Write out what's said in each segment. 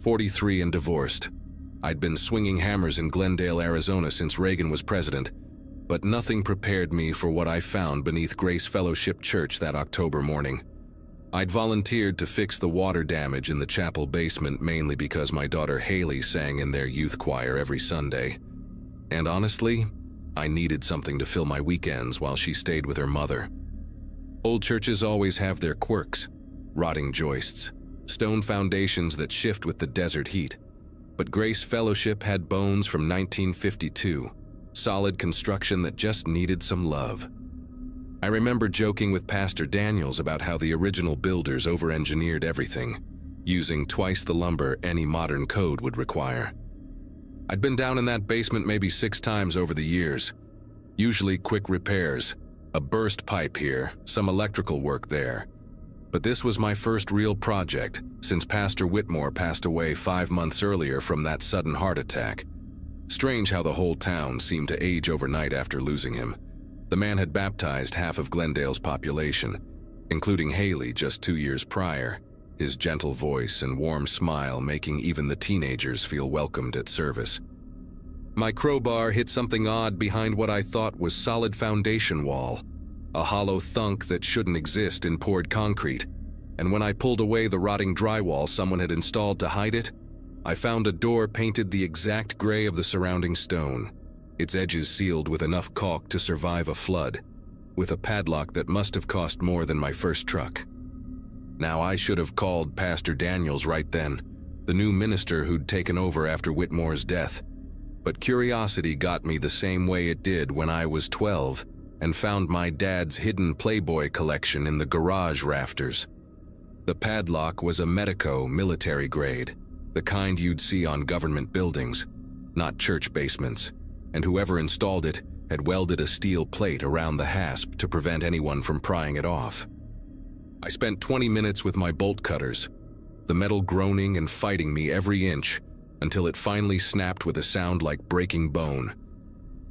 43 and divorced. I'd been swinging hammers in Glendale, Arizona since Reagan was president, but nothing prepared me for what I found beneath Grace Fellowship Church that October morning. I'd volunteered to fix the water damage in the chapel basement mainly because my daughter Haley sang in their youth choir every Sunday. And honestly, I needed something to fill my weekends while she stayed with her mother. Old churches always have their quirks: rotting joists, stone foundations that shift with the desert heat. But Grace Fellowship had bones from 1952, solid construction that just needed some love. I remember joking with Pastor Daniels about how the original builders over-engineered everything, using twice the lumber any modern code would require. I'd been down in that basement maybe 6 times over the years, usually quick repairs, a burst pipe here, some electrical work there. But this was my first real project since Pastor Whitmore passed away 5 months earlier from that sudden heart attack. Strange how the whole town seemed to age overnight after losing him. The man had baptized half of Glendale's population, including Haley just 2 years prior, his gentle voice and warm smile making even the teenagers feel welcomed at service. My crowbar hit something odd behind what I thought was solid foundation wall, a hollow thunk that shouldn't exist in poured concrete, and when I pulled away the rotting drywall someone had installed to hide it, I found a door painted the exact gray of the surrounding stone, its edges sealed with enough caulk to survive a flood, with a padlock that must have cost more than my first truck. Now I should have called Pastor Daniels right then, the new minister who'd taken over after Whitmore's death, but curiosity got me the same way it did when I was 12 and found my dad's hidden Playboy collection in the garage rafters. The padlock was a Medico military grade, the kind you'd see on government buildings, not church basements, and whoever installed it had welded a steel plate around the hasp to prevent anyone from prying it off. I spent 20 minutes with my bolt cutters, the metal groaning and fighting me every inch until it finally snapped with a sound like breaking bone.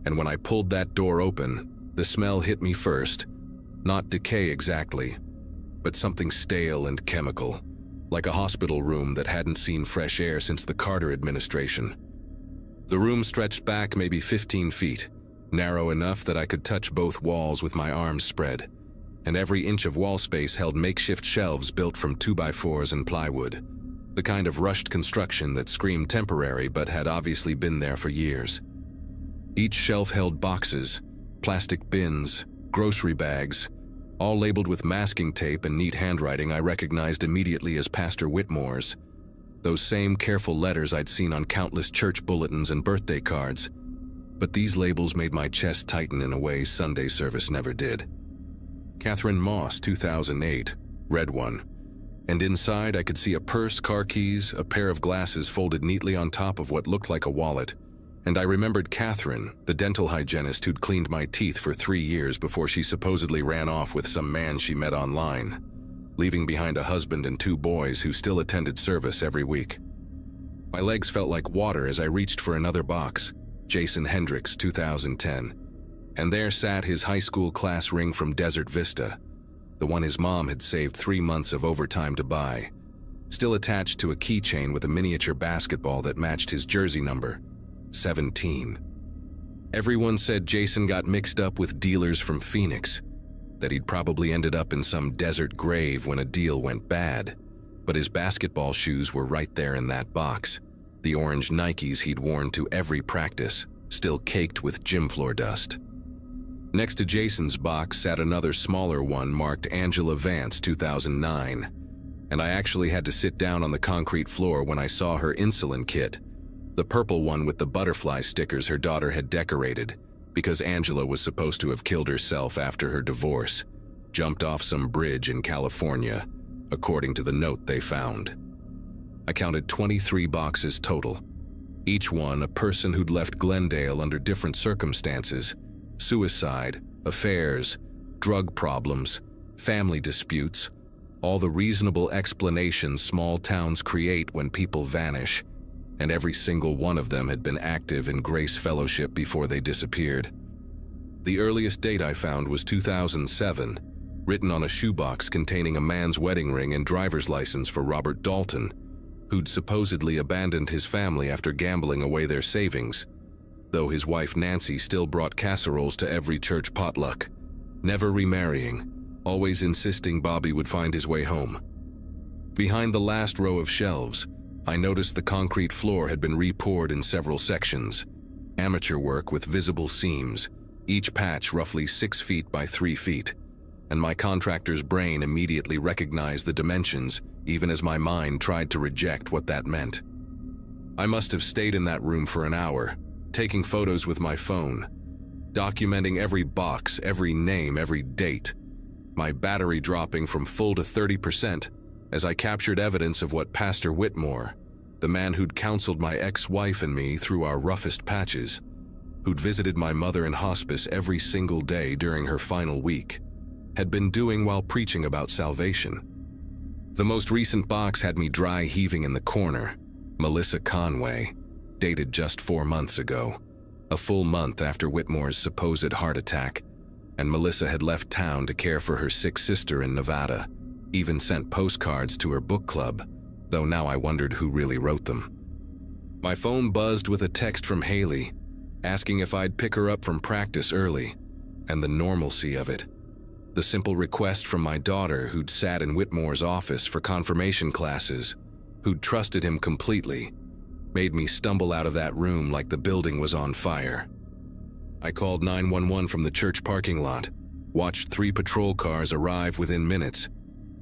And when I pulled that door open, the smell hit me first, not decay exactly, but something stale and chemical, like a hospital room that hadn't seen fresh air since the Carter administration. The room stretched back maybe 15 feet, narrow enough that I could touch both walls with my arms spread, and every inch of wall space held makeshift shelves built from 2x4s and plywood, the kind of rushed construction that screamed temporary but had obviously been there for years. Each shelf held boxes, plastic bins, grocery bags, all labeled with masking tape and neat handwriting I recognized immediately as Pastor Whitmore's, those same careful letters I'd seen on countless church bulletins and birthday cards. But these labels made my chest tighten in a way Sunday service never did. Catherine Moss, 2008, red one. And inside I could see a purse, car keys, a pair of glasses folded neatly on top of what looked like a wallet. And I remembered Catherine, the dental hygienist who'd cleaned my teeth for 3 years before she supposedly ran off with some man she met online, leaving behind a husband and 2 boys who still attended service every week. My legs felt like water as I reached for another box, Jason Hendricks, 2010. And there sat his high school class ring from Desert Vista, the one his mom had saved 3 months of overtime to buy, still attached to a keychain with a miniature basketball that matched his jersey number, 17. Everyone said Jason got mixed up with dealers from Phoenix, that he'd probably ended up in some desert grave when a deal went bad, but his basketball shoes were right there in that box, the orange Nikes he'd worn to every practice, still caked with gym floor dust. Next to Jason's box sat another smaller one marked Angela Vance, 2009, and I actually had to sit down on the concrete floor when I saw her insulin kit, the purple one with the butterfly stickers her daughter had decorated, because Angela was supposed to have killed herself after her divorce, jumped off some bridge in California, according to the note they found. I counted 23 boxes total, each one a person who'd left Glendale under different circumstances: suicide, affairs, drug problems, family disputes, all the reasonable explanations small towns create when people vanish, and every single one of them had been active in Grace Fellowship before they disappeared. The earliest date I found was 2007, written on a shoebox containing a man's wedding ring and driver's license for Robert Dalton, who'd supposedly abandoned his family after gambling away their savings, though his wife Nancy still brought casseroles to every church potluck, never remarrying, always insisting Bobby would find his way home. Behind the last row of shelves, I noticed the concrete floor had been re-poured in several sections, amateur work with visible seams, each patch roughly 6 feet by 3 feet, and my contractor's brain immediately recognized the dimensions even as my mind tried to reject what that meant. I must have stayed in that room for an hour, taking photos with my phone, documenting every box, every name, every date, my battery dropping from full to 30% as I captured evidence of what Pastor Whitmore, the man who'd counseled my ex-wife and me through our roughest patches, who'd visited my mother in hospice every single day during her final week, had been doing while preaching about salvation. The most recent box had me dry heaving in the corner. Melissa Conway, dated just 4 months ago, a full month after Whitmore's supposed heart attack, and Melissa had left town to care for her sick sister in Nevada, even sent postcards to her book club, though now I wondered who really wrote them. My phone buzzed with a text from Haley, asking if I'd pick her up from practice early, and the normalcy of it. The simple request from my daughter, who'd sat in Whitmore's office for confirmation classes, who'd trusted him completely, made me stumble out of that room like the building was on fire. I called 911 from the church parking lot, watched 3 patrol cars arrive within minutes,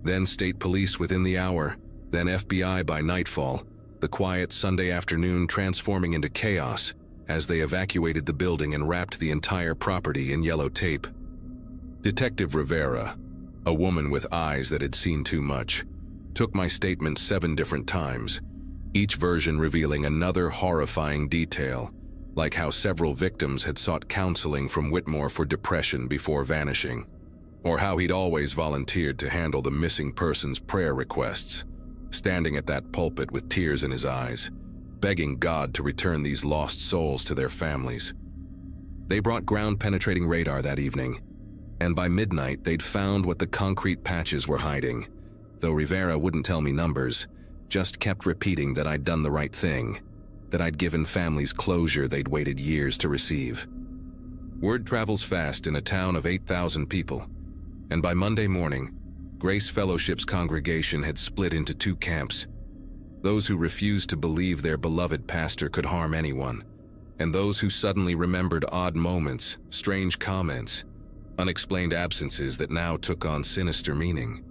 then state police within the hour, then FBI by nightfall, the quiet Sunday afternoon transforming into chaos as they evacuated the building and wrapped the entire property in yellow tape. Detective Rivera, a woman with eyes that had seen too much, took my statement 7 different times, each version revealing another horrifying detail, like how several victims had sought counseling from Whitmore for depression before vanishing, or how he'd always volunteered to handle the missing person's prayer requests, standing at that pulpit with tears in his eyes, begging God to return these lost souls to their families. They brought ground-penetrating radar that evening, and by midnight they'd found what the concrete patches were hiding, though Rivera wouldn't tell me numbers, just kept repeating that I'd done the right thing, that I'd given families closure they'd waited years to receive. Word travels fast in a town of 8,000 people, and by Monday morning, Grace Fellowship's congregation had split into 2 camps: those who refused to believe their beloved pastor could harm anyone, and those who suddenly remembered odd moments, strange comments, unexplained absences that now took on sinister meaning.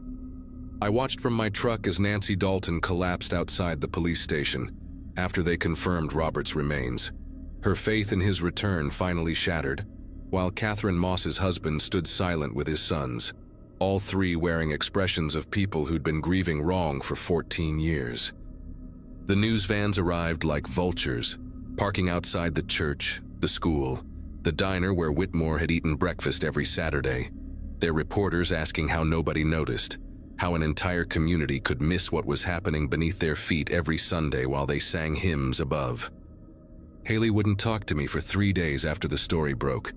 I watched from my truck as Nancy Dalton collapsed outside the police station after they confirmed Robert's remains, her faith in his return finally shattered, while Catherine Moss's husband stood silent with his sons, all 3 wearing expressions of people who'd been grieving wrong for 14 years. The news vans arrived like vultures, parking outside the church, the school, the diner where Whitmore had eaten breakfast every Saturday, their reporters asking how nobody noticed, how an entire community could miss what was happening beneath their feet every Sunday while they sang hymns above. Haley wouldn't talk to me for 3 days after the story broke,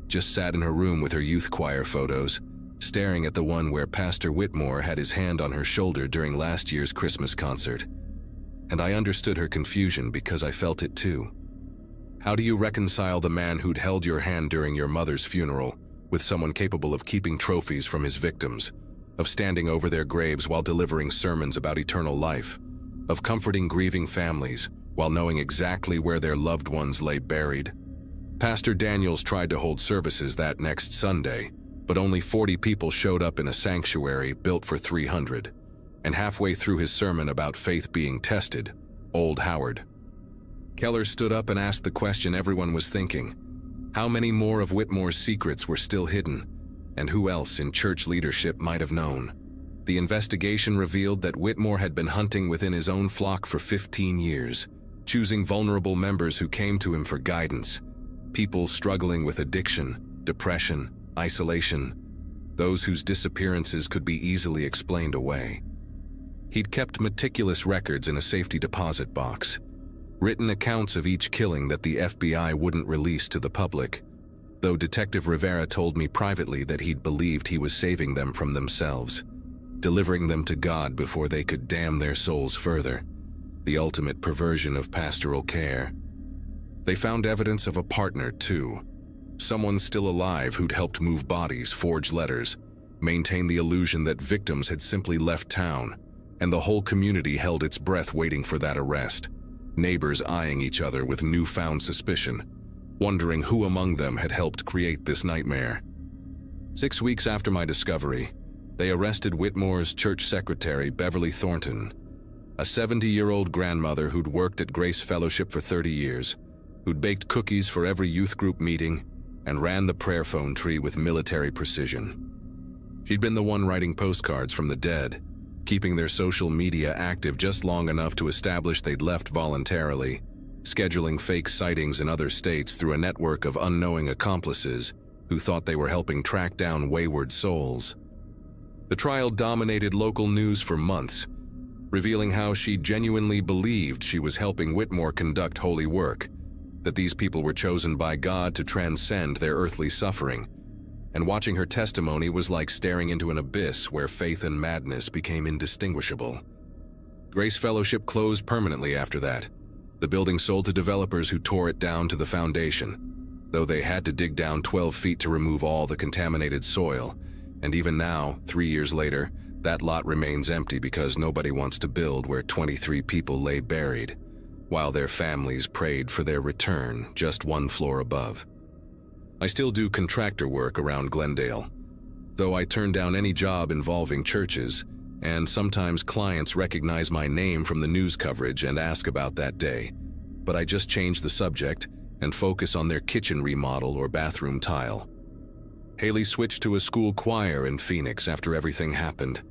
just sat in her room with her youth choir photos, staring at the one where Pastor Whitmore had his hand on her shoulder during last year's Christmas concert. And I understood her confusion because I felt it too. How do you reconcile the man who'd held your hand during your mother's funeral with someone capable of keeping trophies from his victims, of standing over their graves while delivering sermons about eternal life, of comforting grieving families while knowing exactly where their loved ones lay buried? Pastor Daniels tried to hold services that next Sunday, but only 40 people showed up in a sanctuary built for 300. And halfway through his sermon about faith being tested, Old Howard Keller stood up and asked the question everyone was thinking: how many more of Whitmore's secrets were still hidden, and who else in church leadership might have known? The investigation revealed that Whitmore had been hunting within his own flock for 15 years, choosing vulnerable members who came to him for guidance, people struggling with addiction, depression, isolation, those whose disappearances could be easily explained away. He'd kept meticulous records in a safety deposit box, written accounts of each killing that the FBI wouldn't release to the public, though Detective Rivera told me privately that he'd believed he was saving them from themselves, delivering them to God before they could damn their souls further. the ultimate perversion of pastoral care. They found evidence of a partner, too. Someone still alive who'd helped move bodies, forge letters, maintain the illusion that victims had simply left town, and the whole community held its breath waiting for that arrest, neighbors eyeing each other with newfound suspicion, wondering who among them had helped create this nightmare. 6 weeks after my discovery, they arrested Whitmore's church secretary, Beverly Thornton, a 70-year-old grandmother who'd worked at Grace Fellowship for 30 years, who'd baked cookies for every youth group meeting, and ran the prayer phone tree with military precision. She'd been the one writing postcards from the dead, keeping their social media active just long enough to establish they'd left voluntarily, scheduling fake sightings in other states through a network of unknowing accomplices who thought they were helping track down wayward souls. The trial dominated local news for months, revealing how she genuinely believed she was helping Whitmore conduct holy work, that these people were chosen by God to transcend their earthly suffering, and watching her testimony was like staring into an abyss where faith and madness became indistinguishable. Grace Fellowship closed permanently after that. The building sold to developers who tore it down to the foundation, though they had to dig down 12 feet to remove all the contaminated soil, and even now, 3 years later, that lot remains empty because nobody wants to build where 23 people lay buried, while their families prayed for their return just 1 floor above. I still do contractor work around Glendale, though I turn down any job involving churches, and sometimes clients recognize my name from the news coverage and ask about that day, but I just change the subject and focus on their kitchen remodel or bathroom tile. Haley switched to a school choir in Phoenix after everything happened,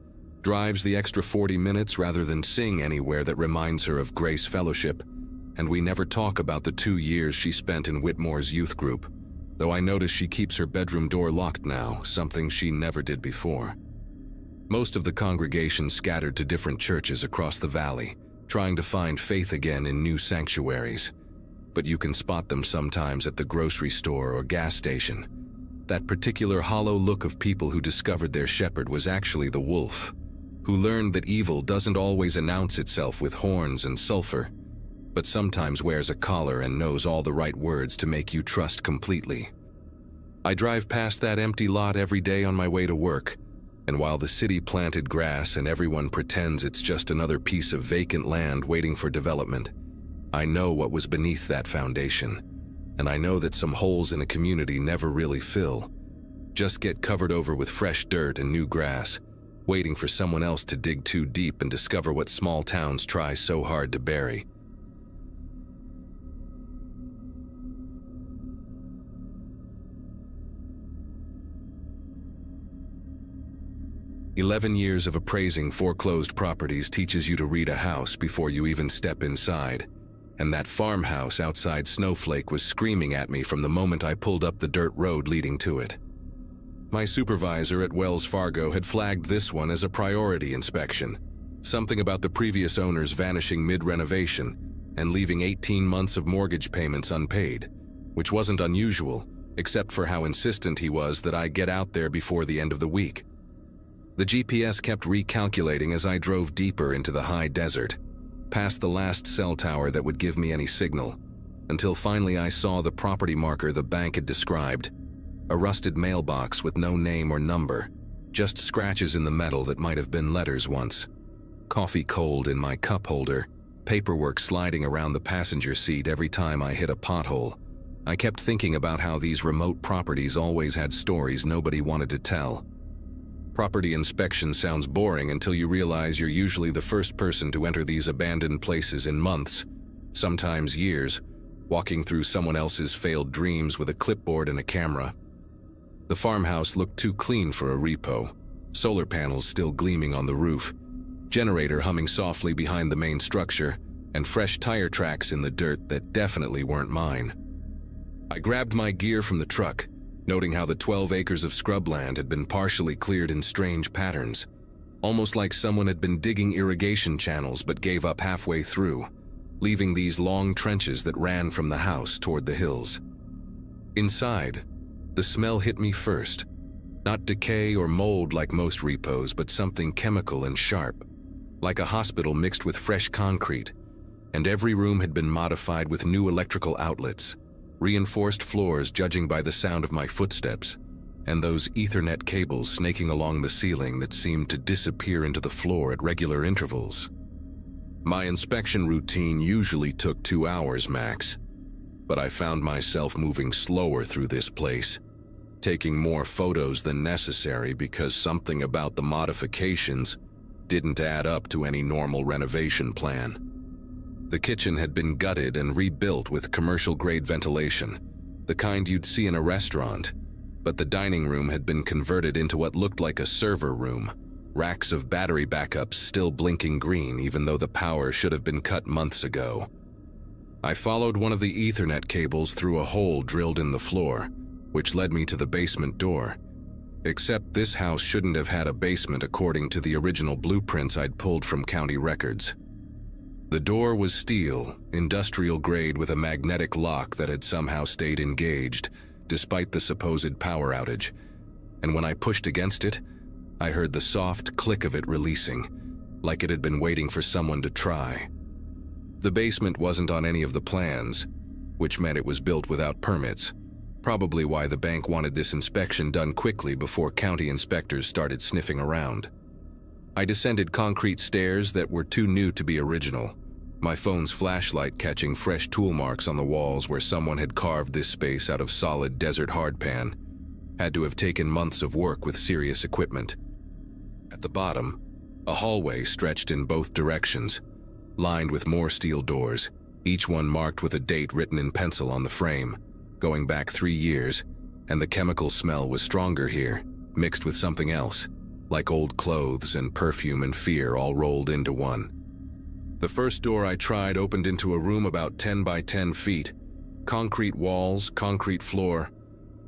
drives the extra 40 minutes rather than sing anywhere that reminds her of Grace Fellowship, and we never talk about the 2 years she spent in Whitmore's youth group, though I notice she keeps her bedroom door locked now, something she never did before. Most of the congregation scattered to different churches across the valley, trying to find faith again in new sanctuaries, but you can spot them sometimes at the grocery store or gas station. That particular hollow look of people who discovered their shepherd was actually the wolf, who learned that evil doesn't always announce itself with horns and sulfur, but sometimes wears a collar and knows all the right words to make you trust completely. I drive past that empty lot every day on my way to work, and while the city planted grass and everyone pretends it's just another piece of vacant land waiting for development, I know what was beneath that foundation, and I know that some holes in a community never really fill, just get covered over with fresh dirt and new grass, waiting for someone else to dig too deep and discover what small towns try so hard to bury. "11 years of appraising foreclosed properties teaches you to read a house before you even step inside, and that farmhouse outside Snowflake was screaming at me from the moment I pulled up the dirt road leading to it. My supervisor at Wells Fargo had flagged this one as a priority inspection, something about the previous owners vanishing mid-renovation and leaving 18 months of mortgage payments unpaid, which wasn't unusual, except for how insistent he was that I get out there before the end of the week. The GPS kept recalculating as I drove deeper into the high desert, past the last cell tower that would give me any signal, until finally I saw the property marker the bank had described, a rusted mailbox with no name or number, just scratches in the metal that might have been letters once. Coffee cold in my cup holder, paperwork sliding around the passenger seat every time I hit a pothole. I kept thinking about how these remote properties always had stories nobody wanted to tell. Property inspection sounds boring until you realize you're usually the first person to enter these abandoned places in months, sometimes years, walking through someone else's failed dreams with a clipboard and a camera. The farmhouse looked too clean for a repo, solar panels still gleaming on the roof, generator humming softly behind the main structure, and fresh tire tracks in the dirt that definitely weren't mine. I grabbed my gear from the truck, noting how the 12 acres of scrubland had been partially cleared in strange patterns, almost like someone had been digging irrigation channels but gave up halfway through, leaving these long trenches that ran from the house toward the hills. Inside, the smell hit me first, not decay or mold like most repos, but something chemical and sharp, like a hospital mixed with fresh concrete, and every room had been modified with new electrical outlets, reinforced floors judging by the sound of my footsteps, and those Ethernet cables snaking along the ceiling that seemed to disappear into the floor at regular intervals. My inspection routine usually took 2 hours max, but I found myself moving slower through this place, taking more photos than necessary because something about the modifications didn't add up to any normal renovation plan. The kitchen had been gutted and rebuilt with commercial-grade ventilation, the kind you'd see in a restaurant, but the dining room had been converted into what looked like a server room, racks of battery backups still blinking green even though the power should have been cut months ago. I followed one of the Ethernet cables through a hole drilled in the floor, which led me to the basement door. Except this house shouldn't have had a basement according to the original blueprints I'd pulled from county records. The door was steel, industrial grade with a magnetic lock that had somehow stayed engaged, despite the supposed power outage, and when I pushed against it, I heard the soft click of it releasing, like it had been waiting for someone to try. The basement wasn't on any of the plans, which meant it was built without permits, probably why the bank wanted this inspection done quickly before county inspectors started sniffing around. I descended concrete stairs that were too new to be original, my phone's flashlight catching fresh tool marks on the walls where someone had carved this space out of solid desert hardpan. Had to have taken months of work with serious equipment. At the bottom, a hallway stretched in both directions, lined with more steel doors, each one marked with a date written in pencil on the frame, going back 3 years, and the chemical smell was stronger here, mixed with something else, like old clothes and perfume and fear all rolled into one. The first door I tried opened into a room about 10 by 10 feet, concrete walls, concrete floor,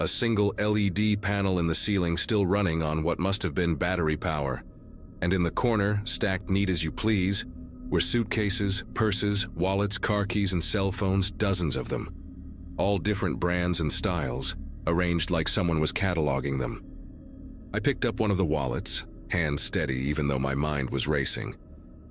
a single LED panel in the ceiling still running on what must have been battery power, and in the corner, stacked neat as you please, were suitcases, purses, wallets, car keys, and cell phones, dozens of them, all different brands and styles, arranged like someone was cataloging them. I picked up one of the wallets, hands steady even though my mind was racing,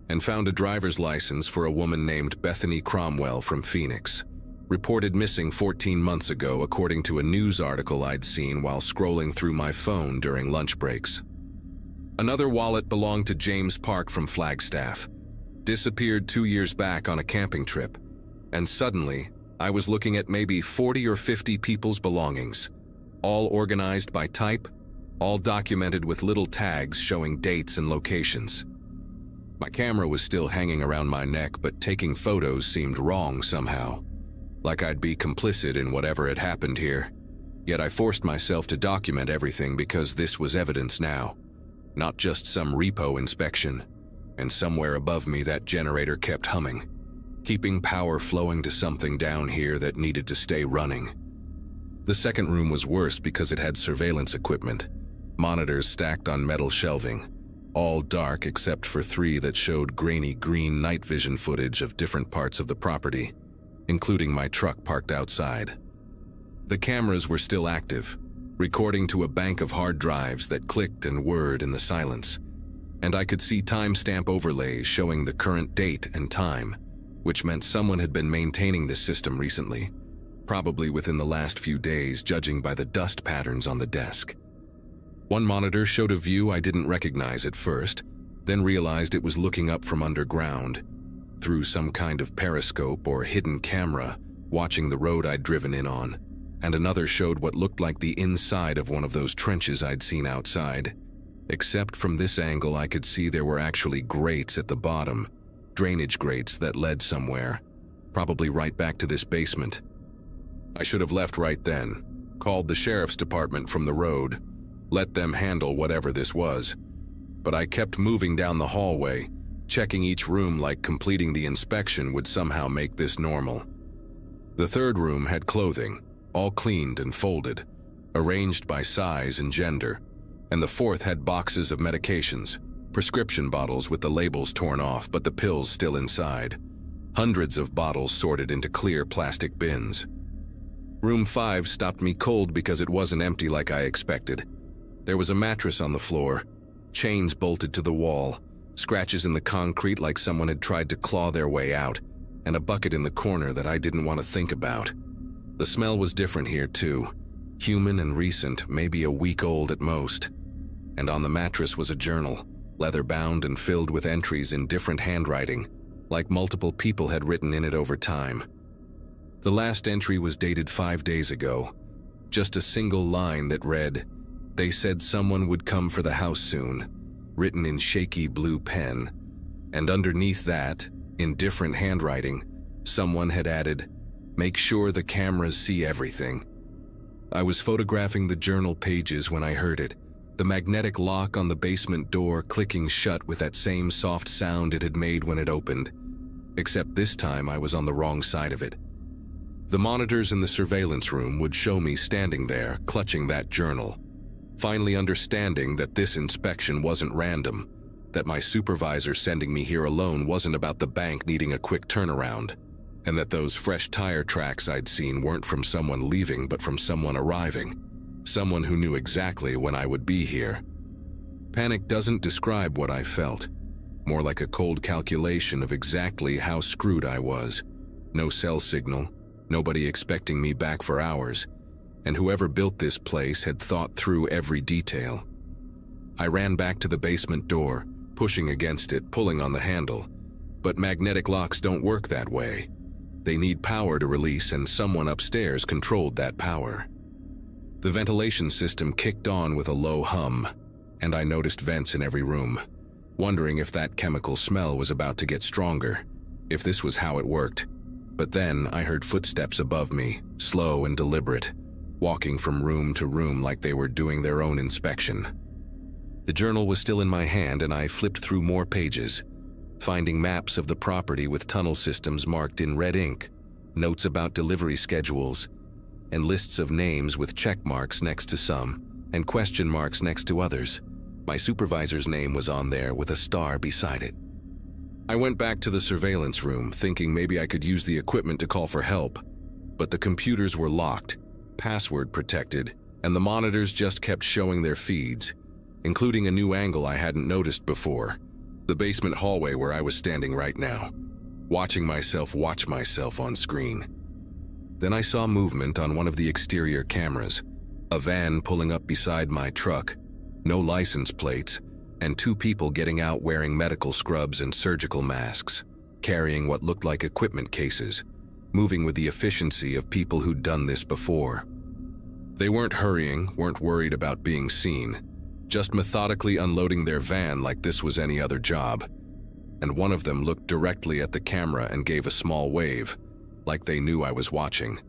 and found a driver's license for a woman named Bethany Cromwell from Phoenix, reported missing 14 months ago according to a news article I'd seen while scrolling through my phone during lunch breaks. Another wallet belonged to James Park from Flagstaff, disappeared 2 years back on a camping trip, and suddenly I was looking at maybe 40 or 50 people's belongings, all organized by type, all documented with little tags showing dates and locations. My camera was still hanging around my neck, but taking photos seemed wrong somehow, like I'd be complicit in whatever had happened here. Yet I forced myself to document everything because this was evidence now, not just some repo inspection, and somewhere above me that generator kept humming, keeping power flowing to something down here that needed to stay running. The second room was worse because it had surveillance equipment, monitors stacked on metal shelving, all dark except for 3 that showed grainy green night vision footage of different parts of the property, including my truck parked outside. The cameras were still active, recording to a bank of hard drives that clicked and whirred in the silence, and I could see timestamp overlays showing the current date and time, which meant someone had been maintaining this system recently, probably within the last few days judging by the dust patterns on the desk. One monitor showed a view I didn't recognize at first, then realized it was looking up from underground, through some kind of periscope or hidden camera, watching the road I'd driven in on, and another showed what looked like the inside of one of those trenches I'd seen outside. Except from this angle I could see there were actually grates at the bottom, drainage grates that led somewhere, probably right back to this basement. I should have left right then, called the sheriff's department from the road, let them handle whatever this was, but I kept moving down the hallway, checking each room like completing the inspection would somehow make this normal. The third room had clothing, all cleaned and folded, arranged by size and gender, and the fourth had boxes of medications, prescription bottles with the labels torn off but the pills still inside, hundreds of bottles sorted into clear plastic bins. Room 5 stopped me cold because it wasn't empty like I expected. There was a mattress on the floor, chains bolted to the wall, scratches in the concrete like someone had tried to claw their way out, and a bucket in the corner that I didn't want to think about. The smell was different here too, human and recent, maybe a week old at most. And on the mattress was a journal, leather-bound and filled with entries in different handwriting, like multiple people had written in it over time. The last entry was dated 5 days ago, just a single line that read, "They said someone would come for the house soon," written in shaky blue pen. And underneath that, in different handwriting, someone had added, "Make sure the cameras see everything." I was photographing the journal pages when I heard it, the magnetic lock on the basement door clicking shut with that same soft sound it had made when it opened. Except this time I was on the wrong side of it. The monitors in the surveillance room would show me standing there, clutching that journal, finally understanding that this inspection wasn't random, that my supervisor sending me here alone wasn't about the bank needing a quick turnaround, and that those fresh tire tracks I'd seen weren't from someone leaving but from someone arriving, someone who knew exactly when I would be here. Panic doesn't describe what I felt, more like a cold calculation of exactly how screwed I was. No cell signal, nobody expecting me back for hours, and whoever built this place had thought through every detail. I ran back to the basement door, pushing against it, pulling on the handle. But magnetic locks don't work that way. They need power to release, and someone upstairs controlled that power. The ventilation system kicked on with a low hum, and I noticed vents in every room, wondering if that chemical smell was about to get stronger, if this was how it worked. But then I heard footsteps above me, slow and deliberate, walking from room to room like they were doing their own inspection. The journal was still in my hand, and I flipped through more pages, finding maps of the property with tunnel systems marked in red ink, notes about delivery schedules, and lists of names with check marks next to some and question marks next to others. My supervisor's name was on there with a star beside it. I went back to the surveillance room, thinking maybe I could use the equipment to call for help, but the computers were locked, password protected, and the monitors just kept showing their feeds, including a new angle I hadn't noticed before, the basement hallway where I was standing right now, watching myself watch myself on screen. Then I saw movement on one of the exterior cameras, a van pulling up beside my truck, no license plates, and 2 people getting out wearing medical scrubs and surgical masks, carrying what looked like equipment cases, moving with the efficiency of people who'd done this before. They weren't hurrying, weren't worried about being seen, just methodically unloading their van like this was any other job. And one of them looked directly at the camera and gave a small wave, like they knew I was watching,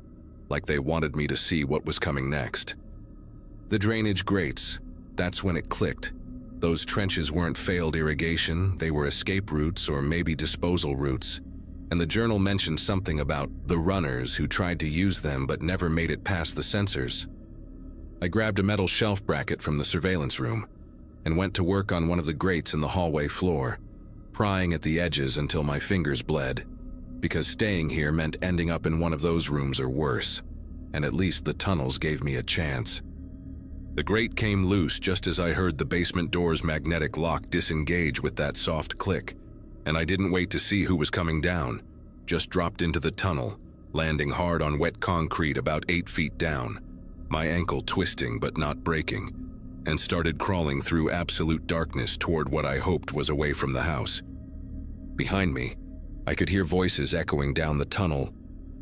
like they wanted me to see what was coming next. The drainage grates, that's when it clicked. Those trenches weren't failed irrigation, they were escape routes or maybe disposal routes, and the journal mentioned something about the runners who tried to use them but never made it past the sensors. I grabbed a metal shelf bracket from the surveillance room and went to work on one of the grates in the hallway floor, prying at the edges until my fingers bled, because staying here meant ending up in one of those rooms or worse, and at least the tunnels gave me a chance. The grate came loose just as I heard the basement door's magnetic lock disengage with that soft click, and I didn't wait to see who was coming down, just dropped into the tunnel, landing hard on wet concrete about 8 feet down, my ankle twisting but not breaking, and started crawling through absolute darkness toward what I hoped was away from the house. Behind me, I could hear voices echoing down the tunnel,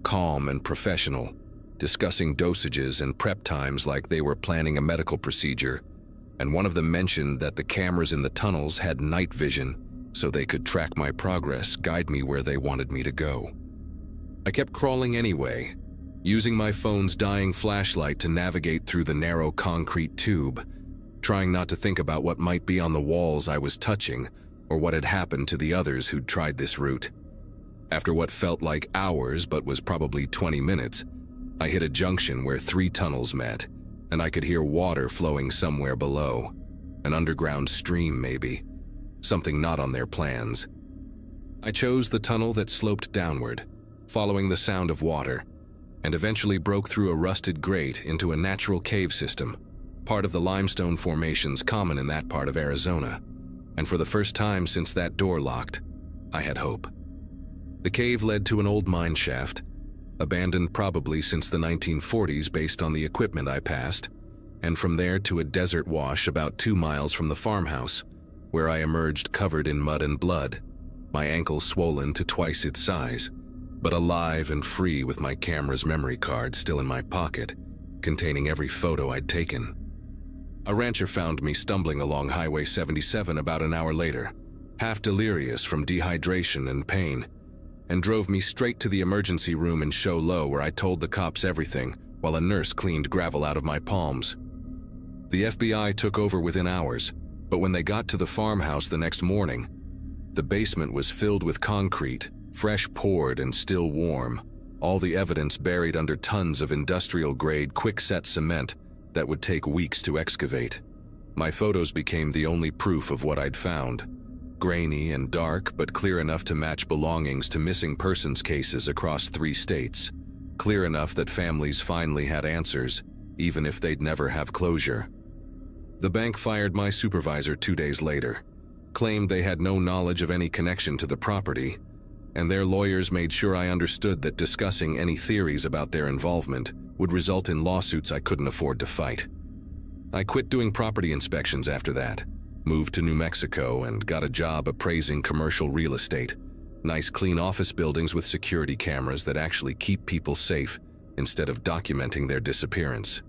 calm and professional, discussing dosages and prep times like they were planning a medical procedure, and one of them mentioned that the cameras in the tunnels had night vision so they could track my progress, guide me where they wanted me to go. I kept crawling anyway, using my phone's dying flashlight to navigate through the narrow concrete tube, trying not to think about what might be on the walls I was touching or what had happened to the others who'd tried this route. After what felt like hours but was probably 20 minutes, I hit a junction where 3 tunnels met, and I could hear water flowing somewhere below. An underground stream, maybe. Something not on their plans. I chose the tunnel that sloped downward, following the sound of water, and eventually broke through a rusted grate into a natural cave system, part of the limestone formations common in that part of Arizona. And for the first time since that door locked, I had hope. The cave led to an old mine shaft, abandoned probably since the 1940s based on the equipment I passed, and from there to a desert wash about 2 miles from the farmhouse, where I emerged covered in mud and blood, my ankle swollen to twice its size, but alive and free with my camera's memory card still in my pocket, containing every photo I'd taken. A rancher found me stumbling along Highway 77 about an hour later, half delirious from dehydration and pain, and drove me straight to the emergency room in Show Low, where I told the cops everything while a nurse cleaned gravel out of my palms. The FBI took over within hours, but when they got to the farmhouse the next morning, the basement was filled with concrete, fresh poured and still warm, all the evidence buried under tons of industrial-grade quick-set cement that would take weeks to excavate. My photos became the only proof of what I'd found. Grainy and dark, but clear enough to match belongings to missing persons cases across 3 states. Clear enough that families finally had answers, even if they'd never have closure. The bank fired my supervisor 2 days later, claimed they had no knowledge of any connection to the property, and their lawyers made sure I understood that discussing any theories about their involvement would result in lawsuits I couldn't afford to fight. I quit doing property inspections after that, moved to New Mexico, and got a job appraising commercial real estate. Nice clean office buildings with security cameras that actually keep people safe instead of documenting their disappearance.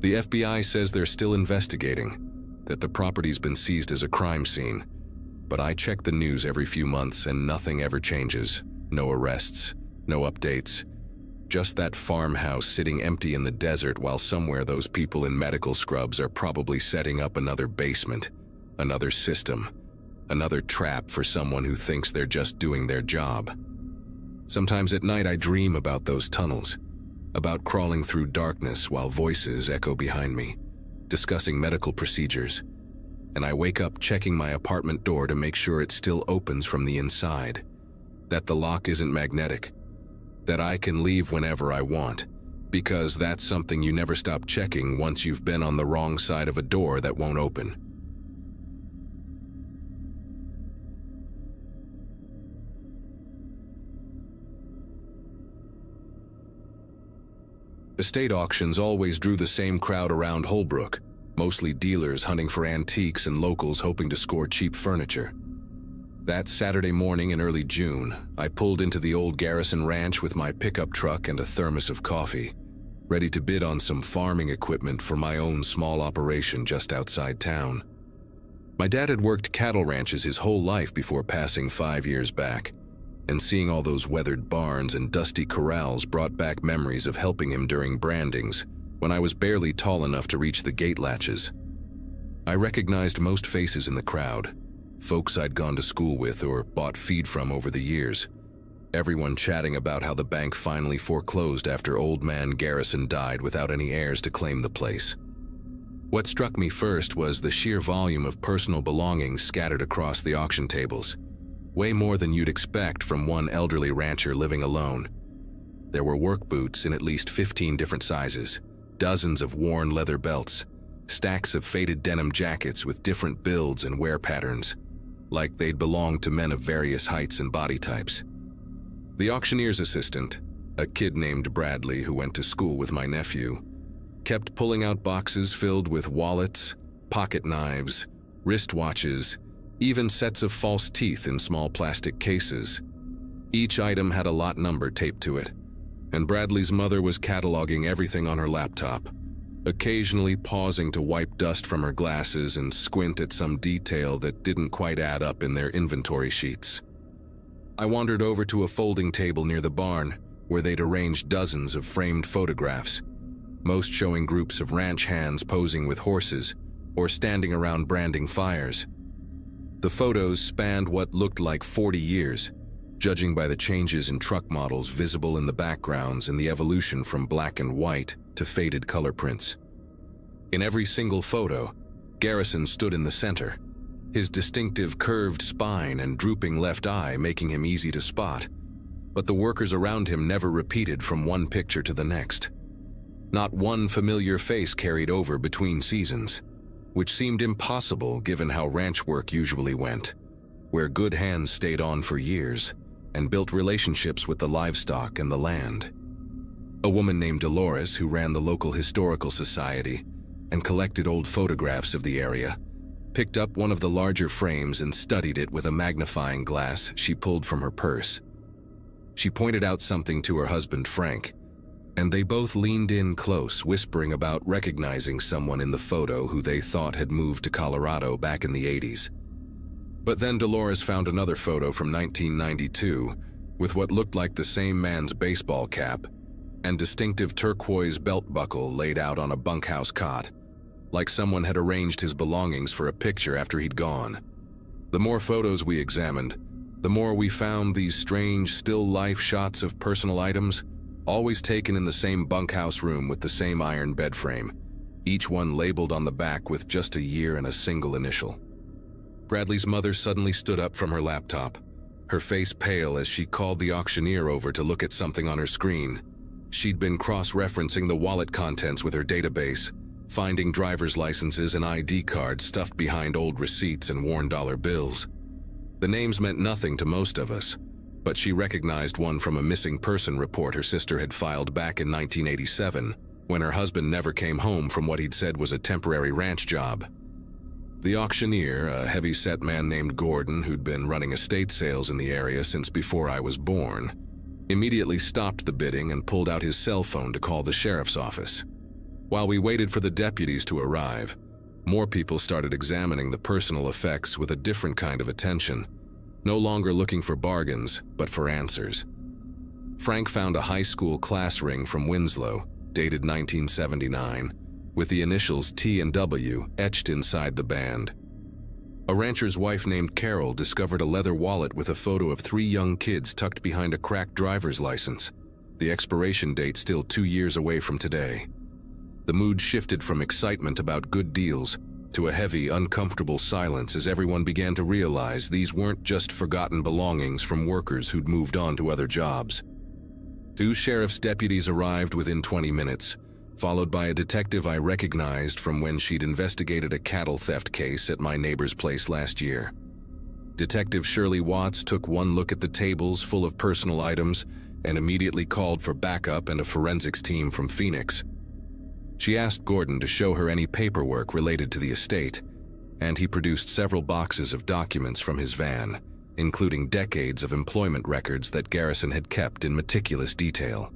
The FBI says they're still investigating, that the property's been seized as a crime scene. But I check the news every few months and nothing ever changes. No arrests, no updates. Just that farmhouse sitting empty in the desert while somewhere those people in medical scrubs are probably setting up another basement, another system, another trap for someone who thinks they're just doing their job. Sometimes at night I dream about those tunnels, about crawling through darkness while voices echo behind me, discussing medical procedures, and I wake up checking my apartment door to make sure it still opens from the inside, that the lock isn't magnetic, that I can leave whenever I want, because that's something you never stop checking once you've been on the wrong side of a door that won't open. Estate auctions always drew the same crowd around Holbrook, mostly dealers hunting for antiques and locals hoping to score cheap furniture. That Saturday morning in early June, I pulled into the old Garrison Ranch with my pickup truck and a thermos of coffee, ready to bid on some farming equipment for my own small operation just outside town. My dad had worked cattle ranches his whole life before passing 5 years back, and seeing all those weathered barns and dusty corrals brought back memories of helping him during brandings when I was barely tall enough to reach the gate latches. I recognized most faces in the crowd, folks I'd gone to school with or bought feed from over the years, everyone chatting about how the bank finally foreclosed after old man Garrison died without any heirs to claim the place. What struck me first was the sheer volume of personal belongings scattered across the auction tables, way more than you'd expect from one elderly rancher living alone. There were work boots in at least 15 different sizes, dozens of worn leather belts, stacks of faded denim jackets with different builds and wear patterns, like they'd belonged to men of various heights and body types. The auctioneer's assistant, a kid named Bradley who went to school with my nephew, kept pulling out boxes filled with wallets, pocket knives, wristwatches, even sets of false teeth in small plastic cases. Each item had a lot number taped to it, and Bradley's mother was cataloging everything on her laptop, occasionally pausing to wipe dust from her glasses and squint at some detail that didn't quite add up in their inventory sheets. I wandered over to a folding table near the barn, where they'd arranged dozens of framed photographs, most showing groups of ranch hands posing with horses or standing around branding fires. The photos spanned what looked like 40 years, judging by the changes in truck models visible in the backgrounds and the evolution from black and white to faded color prints. In every single photo, Garrison stood in the center, his distinctive curved spine and drooping left eye making him easy to spot, but the workers around him never repeated from one picture to the next. Not one familiar face carried over between seasons, which seemed impossible given how ranch work usually went, where good hands stayed on for years, and built relationships with the livestock and the land. A woman named Dolores, who ran the local historical society and collected old photographs of the area, picked up one of the larger frames and studied it with a magnifying glass she pulled from her purse. She pointed out something to her husband, Frank, and they both leaned in close, whispering about recognizing someone in the photo who they thought had moved to Colorado back in the 80s. But then Dolores found another photo from 1992 with what looked like the same man's baseball cap and distinctive turquoise belt buckle laid out on a bunkhouse cot, like someone had arranged his belongings for a picture after he'd gone. The more photos we examined, the more we found these strange still life shots of personal items, always taken in the same bunkhouse room with the same iron bed frame, each one labeled on the back with just a year and a single initial. Bradley's mother suddenly stood up from her laptop, her face pale as she called the auctioneer over to look at something on her screen. She'd been cross-referencing the wallet contents with her database, finding driver's licenses and ID cards stuffed behind old receipts and worn dollar bills. The names meant nothing to most of us, but she recognized one from a missing person report her sister had filed back in 1987, when her husband never came home from what he'd said was a temporary ranch job. The auctioneer, a heavy-set man named Gordon who'd been running estate sales in the area since before I was born, immediately stopped the bidding and pulled out his cell phone to call the sheriff's office. While we waited for the deputies to arrive, more people started examining the personal effects with a different kind of attention, no longer looking for bargains, but for answers. Frank found a high school class ring from Winslow, dated 1979, with the initials T and W etched inside the band. A rancher's wife named Carol discovered a leather wallet with a photo of 3 young kids tucked behind a cracked driver's license, the expiration date still 2 years away from today. The mood shifted from excitement about good deals to a heavy, uncomfortable silence as everyone began to realize these weren't just forgotten belongings from workers who'd moved on to other jobs. 2 sheriff's deputies arrived within 20 minutes, followed by a detective I recognized from when she'd investigated a cattle theft case at my neighbor's place last year. Detective Shirley Watts took one look at the tables full of personal items and immediately called for backup and a forensics team from Phoenix. She asked Gordon to show her any paperwork related to the estate, and he produced several boxes of documents from his van, including decades of employment records that Garrison had kept in meticulous detail.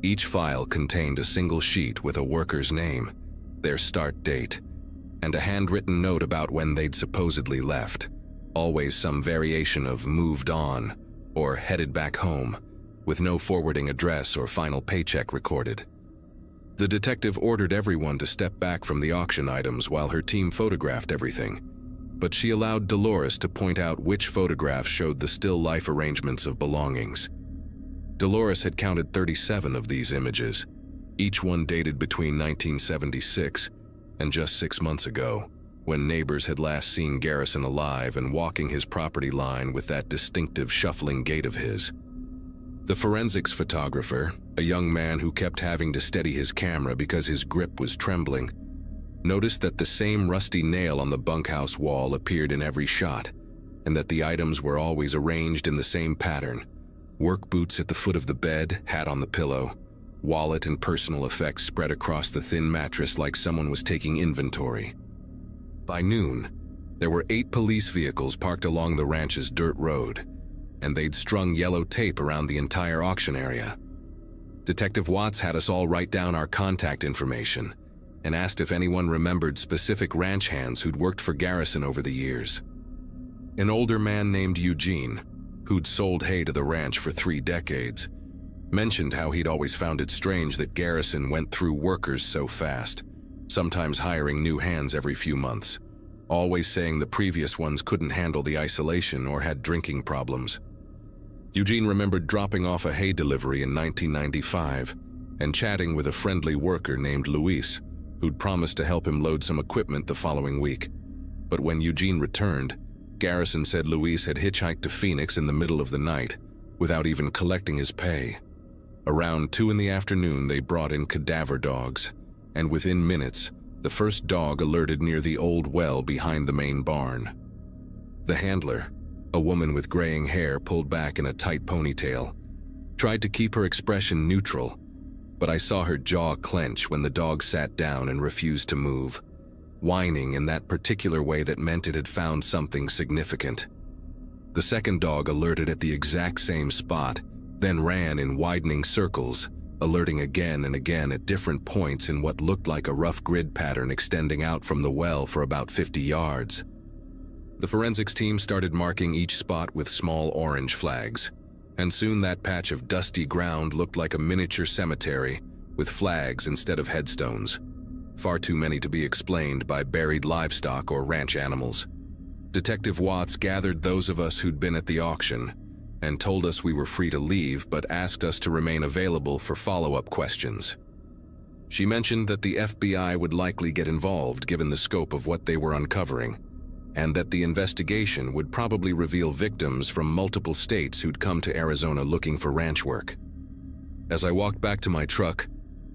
Each file contained a single sheet with a worker's name, their start date, and a handwritten note about when they'd supposedly left, always some variation of moved on or headed back home, with no forwarding address or final paycheck recorded. The detective ordered everyone to step back from the auction items while her team photographed everything, but she allowed Dolores to point out which photographs showed the still life arrangements of belongings. Dolores had counted 37 of these images, each one dated between 1976 and just 6 months ago, when neighbors had last seen Garrison alive and walking his property line with that distinctive shuffling gait of his. The forensics photographer, a young man who kept having to steady his camera because his grip was trembling, noticed that the same rusty nail on the bunkhouse wall appeared in every shot, and that the items were always arranged in the same pattern: work boots at the foot of the bed, hat on the pillow, wallet and personal effects spread across the thin mattress like someone was taking inventory. By noon, there were 8 police vehicles parked along the ranch's dirt road, and they'd strung yellow tape around the entire auction area. Detective Watts had us all write down our contact information and asked if anyone remembered specific ranch hands who'd worked for Garrison over the years. An older man named Eugene, who'd sold hay to the ranch for 3 decades, mentioned how he'd always found it strange that Garrison went through workers so fast, sometimes hiring new hands every few months, always saying the previous ones couldn't handle the isolation or had drinking problems. Eugene remembered dropping off a hay delivery in 1995 and chatting with a friendly worker named Luis, who'd promised to help him load some equipment the following week. But when Eugene returned, Garrison said Luis had hitchhiked to Phoenix in the middle of the night without even collecting his pay. Around 2 in the afternoon, they brought in cadaver dogs, and within minutes, the first dog alerted near the old well behind the main barn. The handler, A woman with graying hair pulled back in a tight ponytail. Tried to keep her expression neutral, but I saw her jaw clench when the dog sat down and refused to move, whining in that particular way that meant it had found something significant. The second dog alerted at the exact same spot, then ran in widening circles, alerting again and again at different points in what looked like a rough grid pattern extending out from the well for about 50 yards. The forensics team started marking each spot with small orange flags, and soon that patch of dusty ground looked like a miniature cemetery with flags instead of headstones, far too many to be explained by buried livestock or ranch animals. Detective Watts gathered those of us who'd been at the auction and told us we were free to leave, but asked us to remain available for follow-up questions. She mentioned that the FBI would likely get involved given the scope of what they were uncovering, and that the investigation would probably reveal victims from multiple states who'd come to Arizona looking for ranch work. As I walked back to my truck,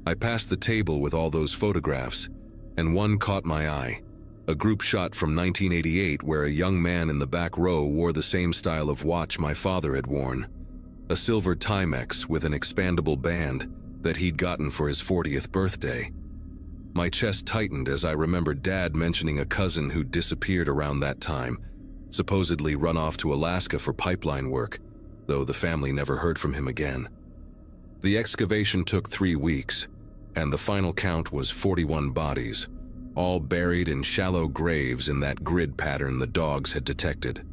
I passed the table with all those photographs, and one caught my eye. A group shot from 1988 where a young man in the back row wore the same style of watch my father had worn, a silver Timex with an expandable band that he'd gotten for his 40th birthday. My chest tightened as I remembered Dad mentioning a cousin who'd disappeared around that time, supposedly run off to Alaska for pipeline work, though the family never heard from him again. The excavation took 3 weeks, and the final count was 41 bodies, all buried in shallow graves in that grid pattern the dogs had detected.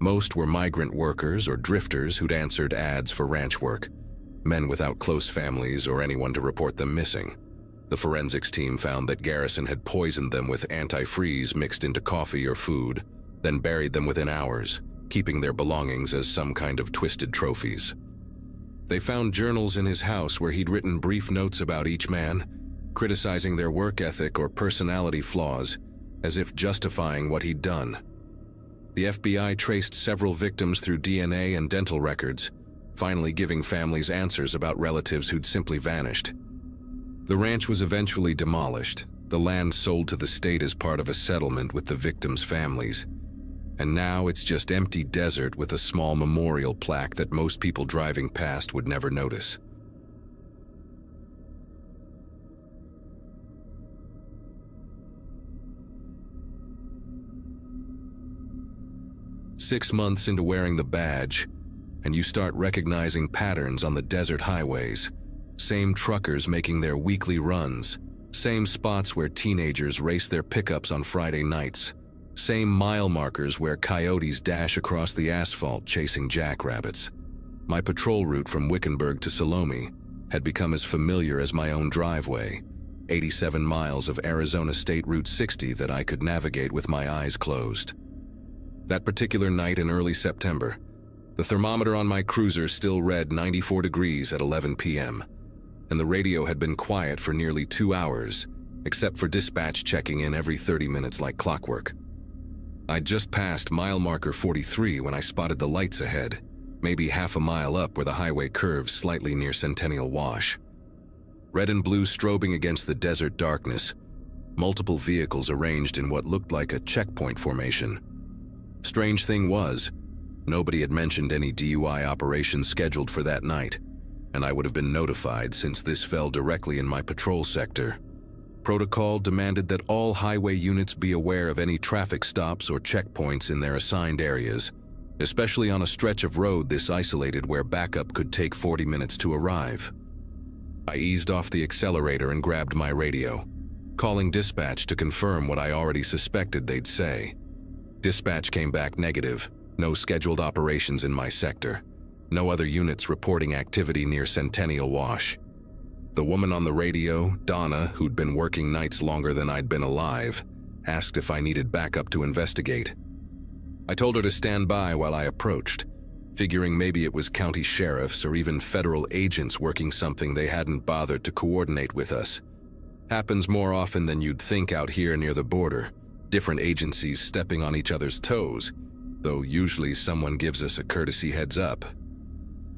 Most were migrant workers or drifters who'd answered ads for ranch work, men without close families or anyone to report them missing. The forensics team found that Garrison had poisoned them with antifreeze mixed into coffee or food, then buried them within hours, keeping their belongings as some kind of twisted trophies. They found journals in his house where he'd written brief notes about each man, criticizing their work ethic or personality flaws, as if justifying what he'd done. The FBI traced several victims through DNA and dental records, finally giving families answers about relatives who'd simply vanished. The ranch was eventually demolished, the land sold to the state as part of a settlement with the victims' families, and now it's just empty desert with a small memorial plaque that most people driving past would never notice. "6 months into wearing the badge, and you start recognizing patterns on the desert highways. Same truckers making their weekly runs, same spots where teenagers race their pickups on Friday nights, same mile markers where coyotes dash across the asphalt chasing jackrabbits. My patrol route from Wickenburg to Salome had become as familiar as my own driveway, 87 miles of Arizona State Route 60 that I could navigate with my eyes closed. That particular night in early September, the thermometer on my cruiser still read 94 degrees at 11 p.m., and the radio had been quiet for nearly 2 hours, except for dispatch checking in every 30 minutes like clockwork. I'd just passed mile marker 43 when I spotted the lights ahead, maybe half a mile up where the highway curves slightly near Centennial Wash. Red and blue strobing against the desert darkness, multiple vehicles arranged in what looked like a checkpoint formation. Strange thing was, nobody had mentioned any DUI operations scheduled for that night, and I would have been notified since this fell directly in my patrol sector. Protocol demanded that all highway units be aware of any traffic stops or checkpoints in their assigned areas, especially on a stretch of road this isolated where backup could take 40 minutes to arrive. I eased off the accelerator and grabbed my radio, calling dispatch to confirm what I already suspected they'd say. Dispatch came back negative, no scheduled operations in my sector, no other units reporting activity near Centennial Wash. The woman on the radio, Donna, who'd been working nights longer than I'd been alive, asked if I needed backup to investigate. I told her to stand by while I approached, figuring maybe it was county sheriffs or even federal agents working something they hadn't bothered to coordinate with us. Happens more often than you'd think out here near the border, different agencies stepping on each other's toes, though usually someone gives us a courtesy heads up.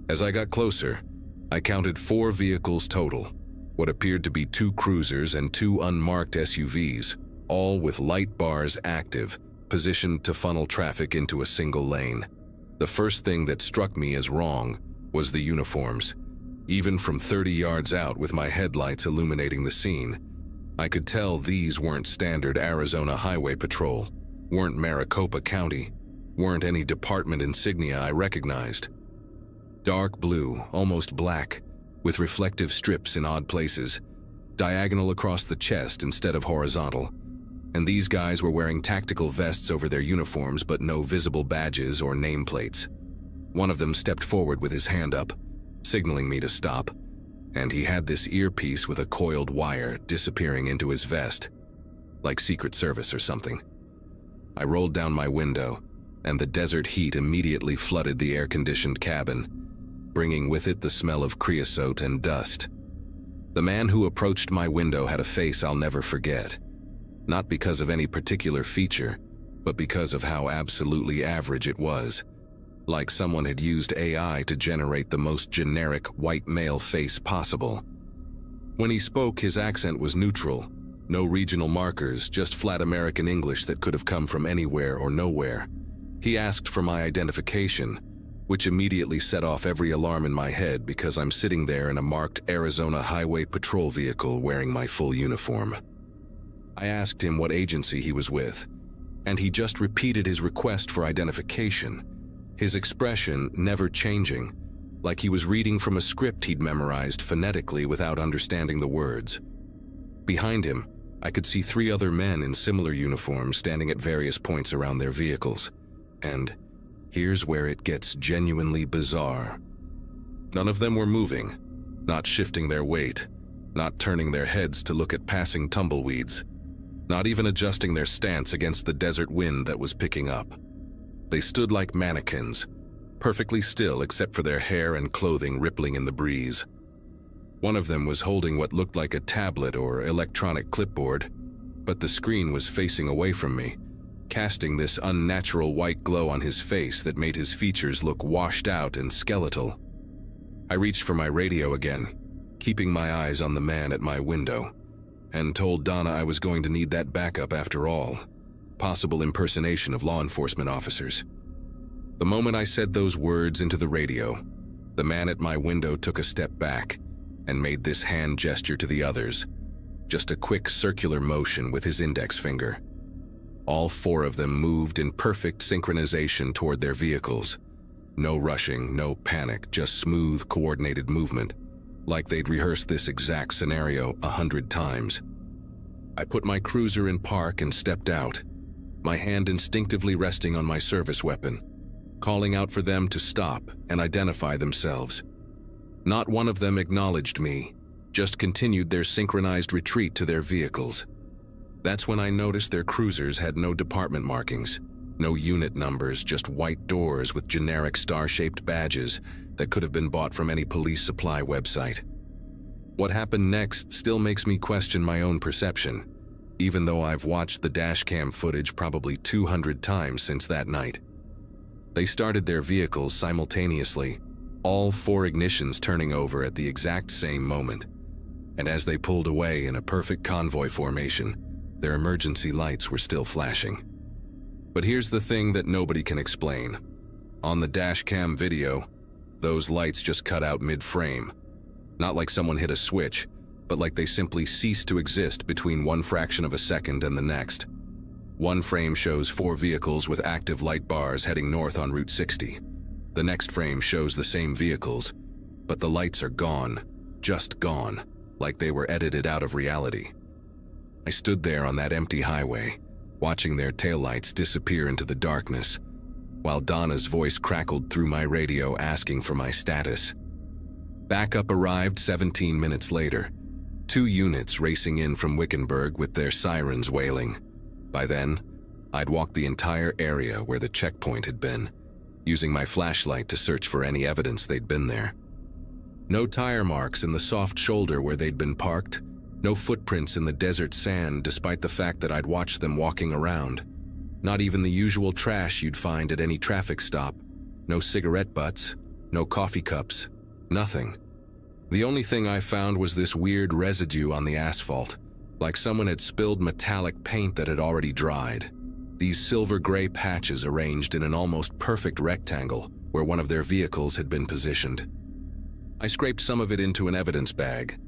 As I got closer, I counted 4 vehicles total, what appeared to be 2 cruisers and 2 unmarked SUVs, all with light bars active, positioned to funnel traffic into a single lane. The first thing that struck me as wrong was the uniforms. Even from 30 yards out with my headlights illuminating the scene, I could tell these weren't standard Arizona Highway Patrol, weren't Maricopa County, weren't any department insignia I recognized. Dark blue, almost black, with reflective strips in odd places, diagonal across the chest instead of horizontal. And these guys were wearing tactical vests over their uniforms but no visible badges or nameplates. One of them stepped forward with his hand up, signaling me to stop, and he had this earpiece with a coiled wire disappearing into his vest, like Secret Service or something. I rolled down my window, and the desert heat immediately flooded the air-conditioned cabin, bringing with it the smell of creosote and dust. The man who approached my window had a face I'll never forget, not because of any particular feature, but because of how absolutely average it was, like someone had used AI to generate the most generic white male face possible. When he spoke, his accent was neutral, no regional markers, just flat American English that could have come from anywhere or nowhere. He asked for my identification, which immediately set off every alarm in my head because I'm sitting there in a marked Arizona Highway Patrol vehicle wearing my full uniform. I asked him what agency he was with, and he just repeated his request for identification, his expression never changing, like he was reading from a script he'd memorized phonetically without understanding the words. Behind him, I could see 3 other men in similar uniforms standing at various points around their vehicles, and here's where it gets genuinely bizarre. None of them were moving, not shifting their weight, not turning their heads to look at passing tumbleweeds, not even adjusting their stance against the desert wind that was picking up. They stood like mannequins, perfectly still except for their hair and clothing rippling in the breeze. One of them was holding what looked like a tablet or electronic clipboard, but the screen was facing away from me, casting this unnatural white glow on his face that made his features look washed out and skeletal. I reached for my radio again, keeping my eyes on the man at my window, and told Donna I was going to need that backup after all, possible impersonation of law enforcement officers. The moment I said those words into the radio, the man at my window took a step back and made this hand gesture to the others, just a quick circular motion with his index finger. All 4 of them moved in perfect synchronization toward their vehicles. No rushing, no panic, just smooth, coordinated movement, like they'd rehearsed this exact scenario 100 times. I put my cruiser in park and stepped out, my hand instinctively resting on my service weapon, calling out for them to stop and identify themselves. Not one of them acknowledged me, just continued their synchronized retreat to their vehicles. That's when I noticed their cruisers had no department markings, no unit numbers, just white doors with generic star-shaped badges that could have been bought from any police supply website. What happened next still makes me question my own perception, even though I've watched the dashcam footage probably 200 times since that night. They started their vehicles simultaneously, all 4 ignitions turning over at the exact same moment, and as they pulled away in a perfect convoy formation, their emergency lights were still flashing. But here's the thing that nobody can explain. On the dashcam video, those lights just cut out mid-frame. Not like someone hit a switch, but like they simply ceased to exist between one fraction of a second and the next. One frame shows 4 vehicles with active light bars heading north on Route 60. The next frame shows the same vehicles, but the lights are gone, just gone, like they were edited out of reality. I stood there on that empty highway, watching their taillights disappear into the darkness, while Donna's voice crackled through my radio asking for my status. Backup arrived 17 minutes later, 2 units racing in from Wickenburg with their sirens wailing. By then, I'd walked the entire area where the checkpoint had been, using my flashlight to search for any evidence they'd been there. No tire marks in the soft shoulder where they'd been parked, no footprints in the desert sand despite the fact that I'd watched them walking around. Not even the usual trash you'd find at any traffic stop. No cigarette butts, no coffee cups, nothing. The only thing I found was this weird residue on the asphalt, like someone had spilled metallic paint that had already dried. these silver-gray patches arranged in an almost perfect rectangle where one of their vehicles had been positioned. I scraped some of it into an evidence bag,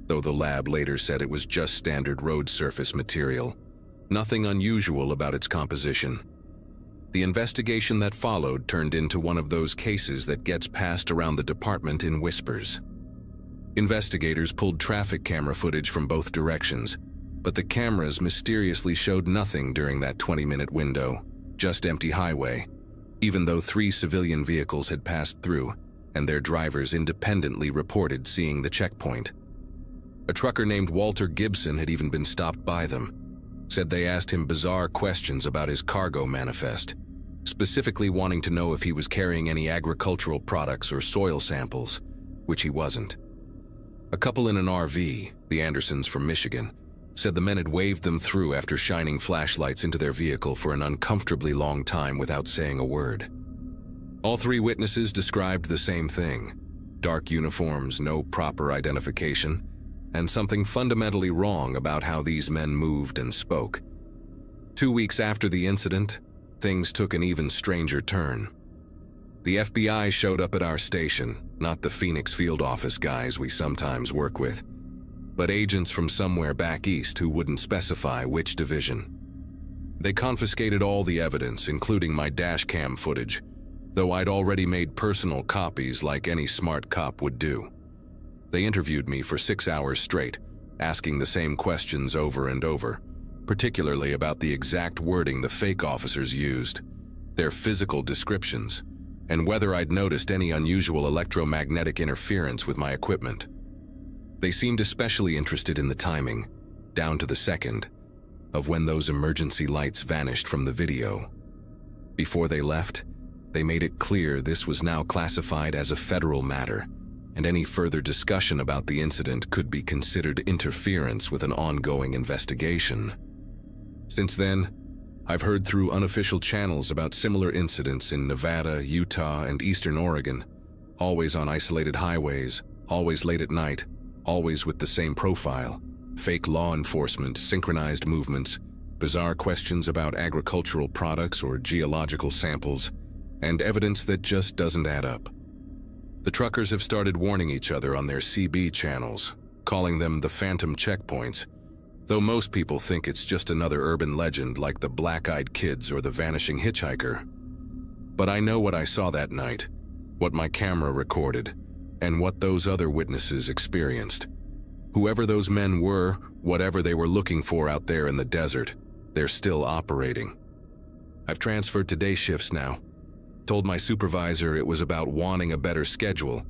though the lab later said it was just standard road surface material. Nothing unusual about its composition. The investigation that followed turned into one of those cases that gets passed around the department in whispers. Investigators pulled traffic camera footage from both directions, but the cameras mysteriously showed nothing during that 20-minute window, just empty highway, even though 3 civilian vehicles had passed through and their drivers independently reported seeing the checkpoint. A trucker named Walter Gibson had even been stopped by them, said they asked him bizarre questions about his cargo manifest, specifically wanting to know if he was carrying any agricultural products or soil samples, which he wasn't. A couple in an RV, the Andersons from Michigan, said the men had waved them through after shining flashlights into their vehicle for an uncomfortably long time without saying a word. All 3 witnesses described the same thing: dark uniforms, no proper identification, and something fundamentally wrong about how these men moved and spoke. 2 weeks after the incident, things took an even stranger turn. The FBI showed up at our station, not the Phoenix field office guys we sometimes work with, but agents from somewhere back east who wouldn't specify which division. They confiscated all the evidence, including my dash cam footage, though I'd already made personal copies like any smart cop would do. They interviewed me for 6 hours straight, asking the same questions over and over, particularly about the exact wording the fake officers used, their physical descriptions, and whether I'd noticed any unusual electromagnetic interference with my equipment. They seemed especially interested in the timing, down to the second, of when those emergency lights vanished from the video. Before they left, they made it clear this was now classified as a federal matter, and any further discussion about the incident could be considered interference with an ongoing investigation. Since then, I've heard through unofficial channels about similar incidents in Nevada, Utah, and Eastern Oregon, always on isolated highways, always late at night, always with the same profile: fake law enforcement, synchronized movements, bizarre questions about agricultural products or geological samples, and evidence that just doesn't add up. The truckers have started warning each other on their CB channels, calling them the phantom checkpoints, though most people think it's just another urban legend like the black-eyed kids or the vanishing hitchhiker. But I know what I saw that night, what my camera recorded, and what those other witnesses experienced. Whoever those men were, whatever they were looking for out there in the desert, they're still operating. I've transferred to day shifts now. Told my supervisor it was about wanting a better schedule,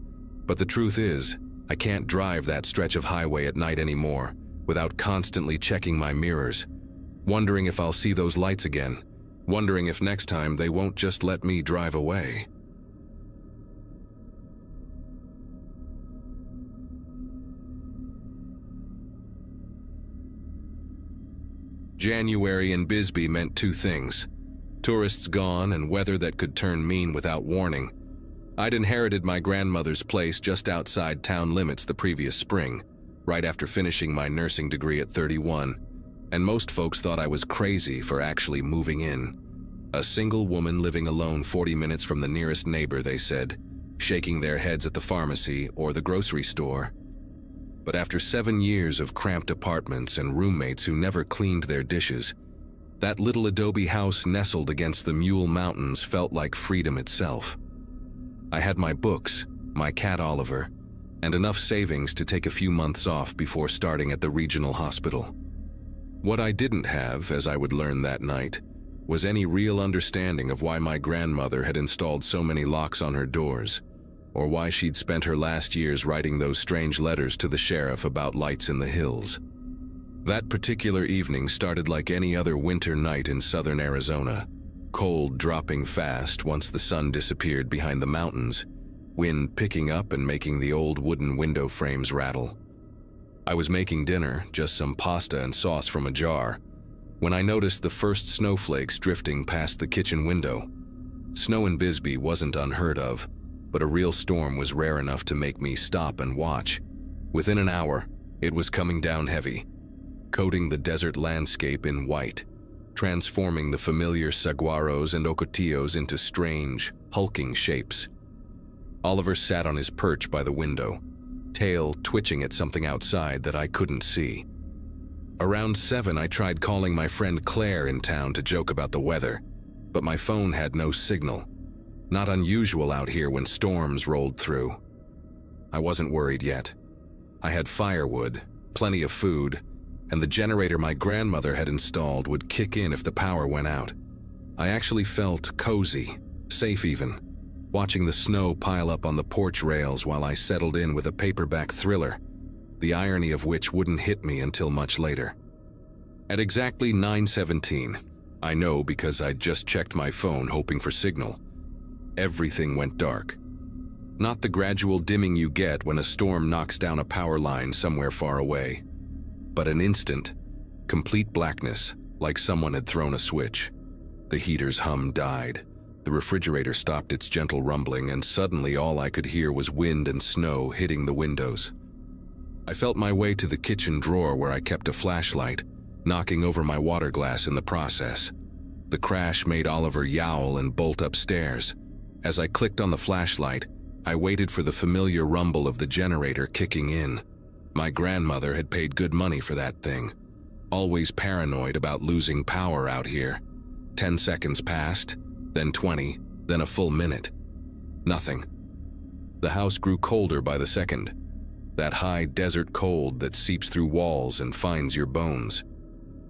but the truth is, I can't drive that stretch of highway at night anymore without constantly checking my mirrors, wondering if I'll see those lights again, wondering if next time they won't just let me drive away. January in Bisbee meant 2 things: tourists gone and weather that could turn mean without warning. I'd inherited my grandmother's place just outside town limits the previous spring, right after finishing my nursing degree at 31, and most folks thought I was crazy for actually moving in. A single woman living alone 40 minutes from the nearest neighbor, they said, shaking their heads at the pharmacy or the grocery store. But after 7 years of cramped apartments and roommates who never cleaned their dishes, that little adobe house nestled against the Mule Mountains felt like freedom itself. I had my books, my cat Oliver, and enough savings to take a few months off before starting at the regional hospital. What I didn't have, as I would learn that night, was any real understanding of why my grandmother had installed so many locks on her doors, or why she'd spent her last years writing those strange letters to the sheriff about lights in the hills. That particular evening started like any other winter night in southern Arizona, cold dropping fast once the sun disappeared behind the mountains, wind picking up and making the old wooden window frames rattle. I was making dinner, just some pasta and sauce from a jar, when I noticed the first snowflakes drifting past the kitchen window. Snow in Bisbee wasn't unheard of, but a real storm was rare enough to make me stop and watch. Within an hour, it was coming down heavy, coating the desert landscape in white, transforming the familiar saguaros and ocotillos into strange, hulking shapes. Oliver sat on his perch by the window, tail twitching at something outside that I couldn't see. Around 7, I tried calling my friend Claire in town to joke about the weather, but my phone had no signal. Not unusual out here when storms rolled through. I wasn't worried yet. I had firewood, plenty of food, and the generator my grandmother had installed would kick in if the power went out. I actually felt cozy, safe even, watching the snow pile up on the porch rails while I settled in with a paperback thriller, the irony of which wouldn't hit me until much later. At exactly 9:17, I know because I'd just checked my phone hoping for signal, everything went dark. Not the gradual dimming you get when a storm knocks down a power line somewhere far away, but an instant, complete blackness, like someone had thrown a switch. The heater's hum died. The refrigerator stopped its gentle rumbling, and suddenly all I could hear was wind and snow hitting the windows. I felt my way to the kitchen drawer where I kept a flashlight, knocking over my water glass in the process. The crash made Oliver yowl and bolt upstairs. As I clicked on the flashlight, I waited for the familiar rumble of the generator kicking in. My grandmother had paid good money for that thing. Always paranoid about losing power out here. 10 seconds passed, then 20, then a full minute. Nothing. The house grew colder by the second. That high desert cold that seeps through walls and finds your bones.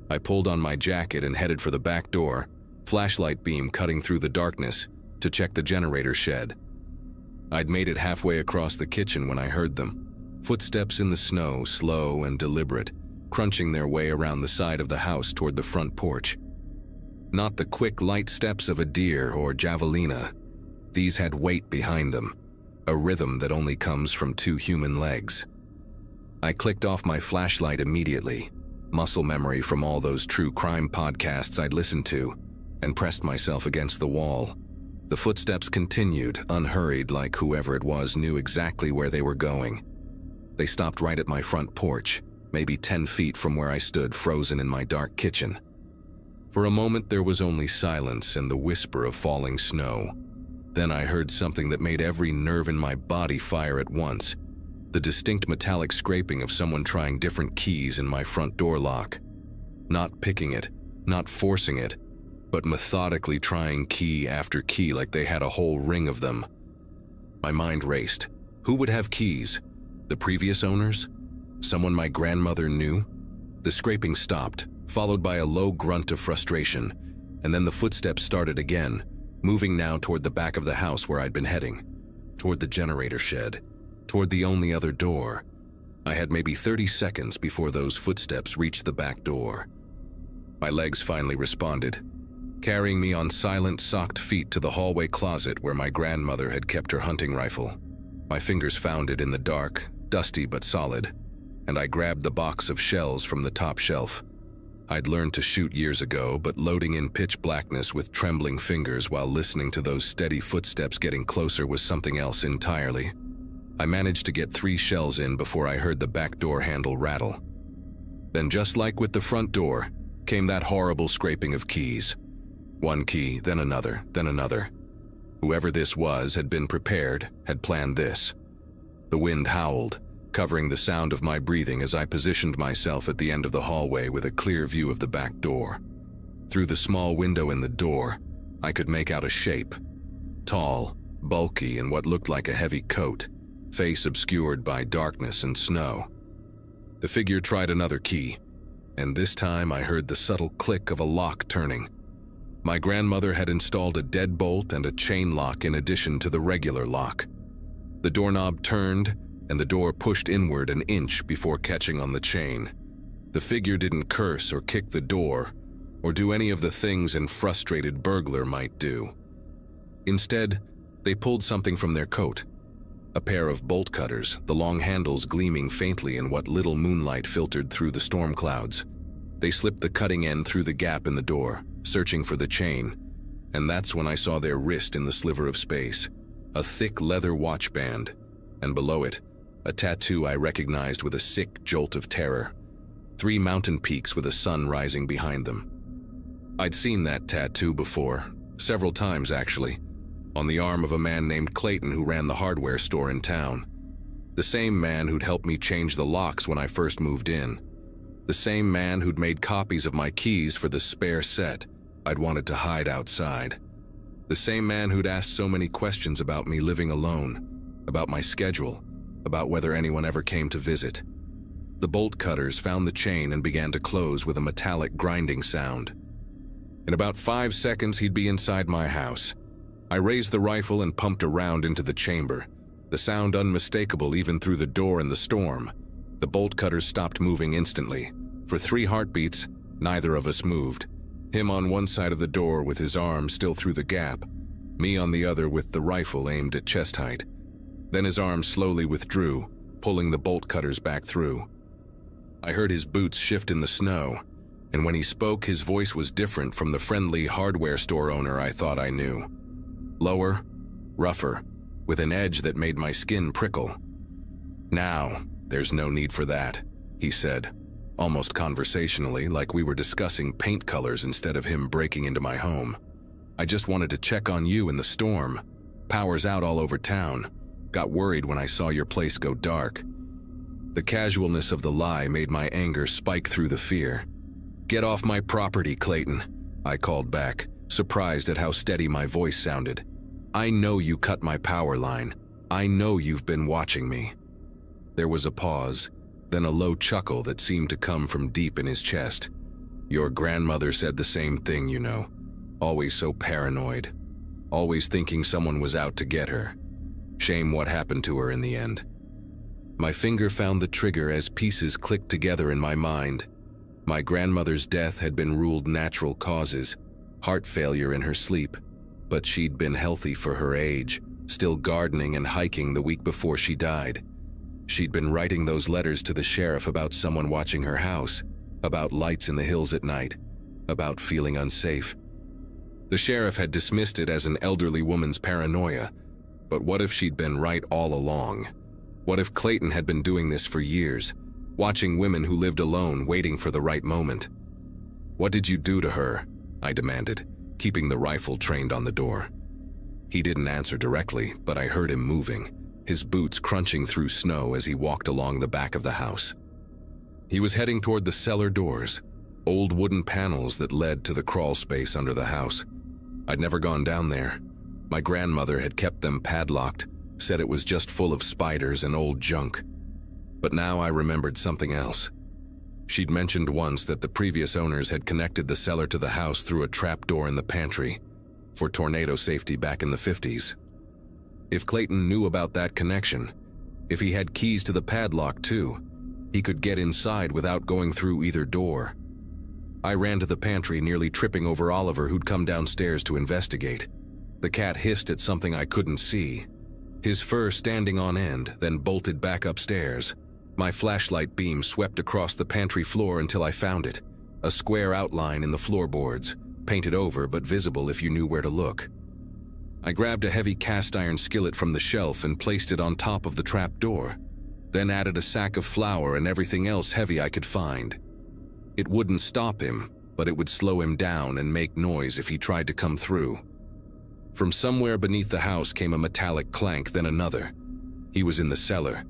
I pulled on my jacket and headed for the back door, flashlight beam cutting through the darkness, to check the generator shed. I'd made it halfway across the kitchen when I heard them. Footsteps in the snow, slow and deliberate, crunching their way around the side of the house toward the front porch. Not the quick, light steps of a deer or javelina. These had weight behind them, a rhythm that only comes from 2 human legs. I clicked off my flashlight immediately, muscle memory from all those true crime podcasts I'd listened to, and pressed myself against the wall. The footsteps continued, unhurried, like whoever it was knew exactly where they were going. They stopped right at my front porch, maybe 10 feet from where I stood frozen in my dark kitchen. For a moment there was only silence and the whisper of falling snow. Then I heard something that made every nerve in my body fire at once. The distinct metallic scraping of someone trying different keys in my front door lock. Not picking it, not forcing it, but methodically trying key after key like they had a whole ring of them. My mind raced. Who would have keys? The previous owners? Someone my grandmother knew? The scraping stopped, followed by a low grunt of frustration, and then the footsteps started again, moving now toward the back of the house where I'd been heading, toward the generator shed, toward the only other door. I had maybe 30 seconds before those footsteps reached the back door. My legs finally responded, carrying me on silent, socked feet to the hallway closet where my grandmother had kept her hunting rifle. My fingers found it in the dark, dusty but solid, and I grabbed the box of shells from the top shelf. I'd learned to shoot years ago, but loading in pitch blackness with trembling fingers while listening to those steady footsteps getting closer was something else entirely. I managed to get 3 shells in before I heard the back door handle rattle. Then, just like with the front door, came that horrible scraping of keys. One key, then another, then another. Whoever this was had been prepared, had planned this. The wind howled, covering the sound of my breathing as I positioned myself at the end of the hallway with a clear view of the back door. Through the small window in the door, I could make out a shape. Tall, bulky in what looked like a heavy coat, face obscured by darkness and snow. The figure tried another key, and this time I heard the subtle click of a lock turning. My grandmother had installed a deadbolt and a chain lock in addition to the regular lock. The doorknob turned, and the door pushed inward an inch before catching on the chain. The figure didn't curse or kick the door, or do any of the things a frustrated burglar might do. Instead, they pulled something from their coat. A pair of bolt cutters, the long handles gleaming faintly in what little moonlight filtered through the storm clouds. They slipped the cutting end through the gap in the door, searching for the chain, and that's when I saw their wrist in the sliver of space, a thick leather watch band, and below it, a tattoo I recognized with a sick jolt of terror. 3 mountain peaks with a sun rising behind them. I'd seen that tattoo before, several times actually, on the arm of a man named Clayton who ran the hardware store in town. The same man who'd helped me change the locks when I first moved in. The same man who'd made copies of my keys for the spare set I'd wanted to hide outside. The same man who'd asked so many questions about me living alone, about my schedule, about whether anyone ever came to visit. The bolt cutters found the chain and began to close with a metallic grinding sound. In about 5 seconds, he'd be inside my house. I raised the rifle and pumped a round into the chamber, the sound unmistakable even through the door and the storm. The bolt cutters stopped moving instantly. For 3 heartbeats, neither of us moved. Him on one side of the door with his arm still through the gap, me on the other with the rifle aimed at chest height. Then his arm slowly withdrew, pulling the bolt cutters back through. I heard his boots shift in the snow, and when he spoke, his voice was different from the friendly hardware store owner I thought I knew. Lower, rougher, with an edge that made my skin prickle. "Now, there's no need for that," he said, almost conversationally, like we were discussing paint colors instead of him breaking into my home. "I just wanted to check on you in the storm. Power's out all over town. Got worried when I saw your place go dark." The casualness of the lie made my anger spike through the fear. "Get off my property, Clayton," I called back, surprised at how steady my voice sounded. "I know you cut my power line. I know you've been watching me." There was a pause, then a low chuckle that seemed to come from deep in his chest. "Your grandmother said the same thing, you know. Always so paranoid. Always thinking someone was out to get her. Shame what happened to her in the end." My finger found the trigger as pieces clicked together in my mind. My grandmother's death had been ruled natural causes, heart failure in her sleep, but she'd been healthy for her age, still gardening and hiking the week before she died. She'd been writing those letters to the sheriff about someone watching her house, about lights in the hills at night, about feeling unsafe. The sheriff had dismissed it as an elderly woman's paranoia, but what if she'd been right all along? What if Clayton had been doing this for years, watching women who lived alone, waiting for the right moment? "What did you do to her?" I demanded, keeping the rifle trained on the door. He didn't answer directly, but I heard him moving, his boots crunching through snow as he walked along the back of the house. He was heading toward the cellar doors, old wooden panels that led to the crawl space under the house. I'd never gone down there. My grandmother had kept them padlocked, said it was just full of spiders and old junk. But now I remembered something else. She'd mentioned once that the previous owners had connected the cellar to the house through a trapdoor in the pantry, for tornado safety back in the 50s. If Clayton knew about that connection, if he had keys to the padlock too, he could get inside without going through either door. I ran to the pantry, nearly tripping over Oliver, who'd come downstairs to investigate. The cat hissed at something I couldn't see, his fur standing on end, then bolted back upstairs. My flashlight beam swept across the pantry floor until I found it, a square outline in the floorboards, painted over but visible if you knew where to look. I grabbed a heavy cast iron skillet from the shelf and placed it on top of the trap door, then added a sack of flour and everything else heavy I could find. It wouldn't stop him, but it would slow him down and make noise if he tried to come through. From somewhere beneath the house came a metallic clank, then another. He was in the cellar.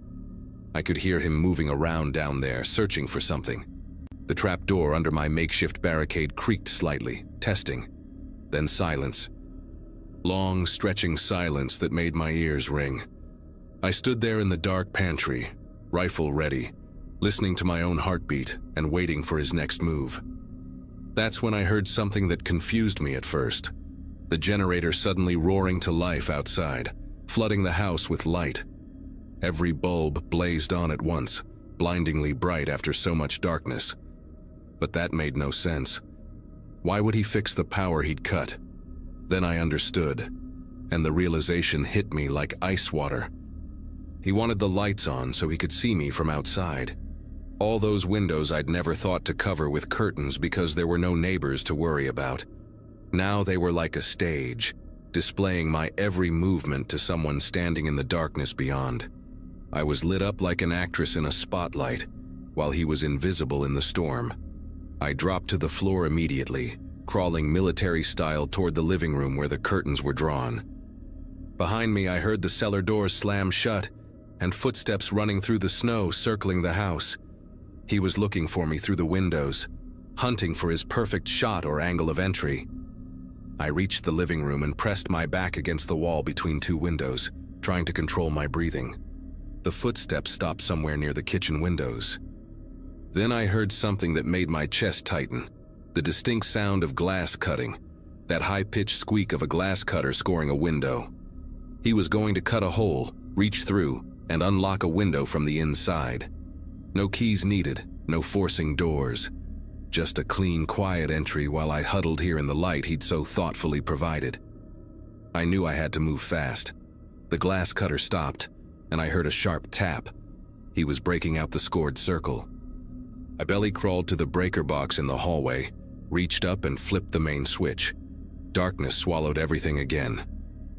I could hear him moving around down there, searching for something. The trap door under my makeshift barricade creaked slightly, testing. Then silence. Long, stretching silence that made my ears ring. I stood there in the dark pantry, rifle ready, listening to my own heartbeat and waiting for his next move. That's when I heard something that confused me at first. The generator suddenly roaring to life outside, flooding the house with light. Every bulb blazed on at once, blindingly bright after so much darkness. But that made no sense. Why would he fix the power he'd cut? Then I understood, and the realization hit me like ice water. He wanted the lights on so he could see me from outside. All those windows I'd never thought to cover with curtains because there were no neighbors to worry about. Now they were like a stage, displaying my every movement to someone standing in the darkness beyond. I was lit up like an actress in a spotlight, while he was invisible in the storm. I dropped to the floor immediately, crawling military-style toward the living room where the curtains were drawn. Behind me, I heard the cellar doors slam shut and footsteps running through the snow circling the house. He was looking for me through the windows, hunting for his perfect shot or angle of entry. I reached the living room and pressed my back against the wall between two windows, trying to control my breathing. The footsteps stopped somewhere near the kitchen windows. Then I heard something that made my chest tighten, the distinct sound of glass cutting, that high-pitched squeak of a glass cutter scoring a window. He was going to cut a hole, reach through, and unlock a window from the inside. No keys needed, no forcing doors. Just a clean, quiet entry while I huddled here in the light he'd so thoughtfully provided. I knew I had to move fast. The glass cutter stopped, and I heard a sharp tap. He was breaking out the scored circle. I belly crawled to the breaker box in the hallway, reached up and flipped the main switch. Darkness swallowed everything again.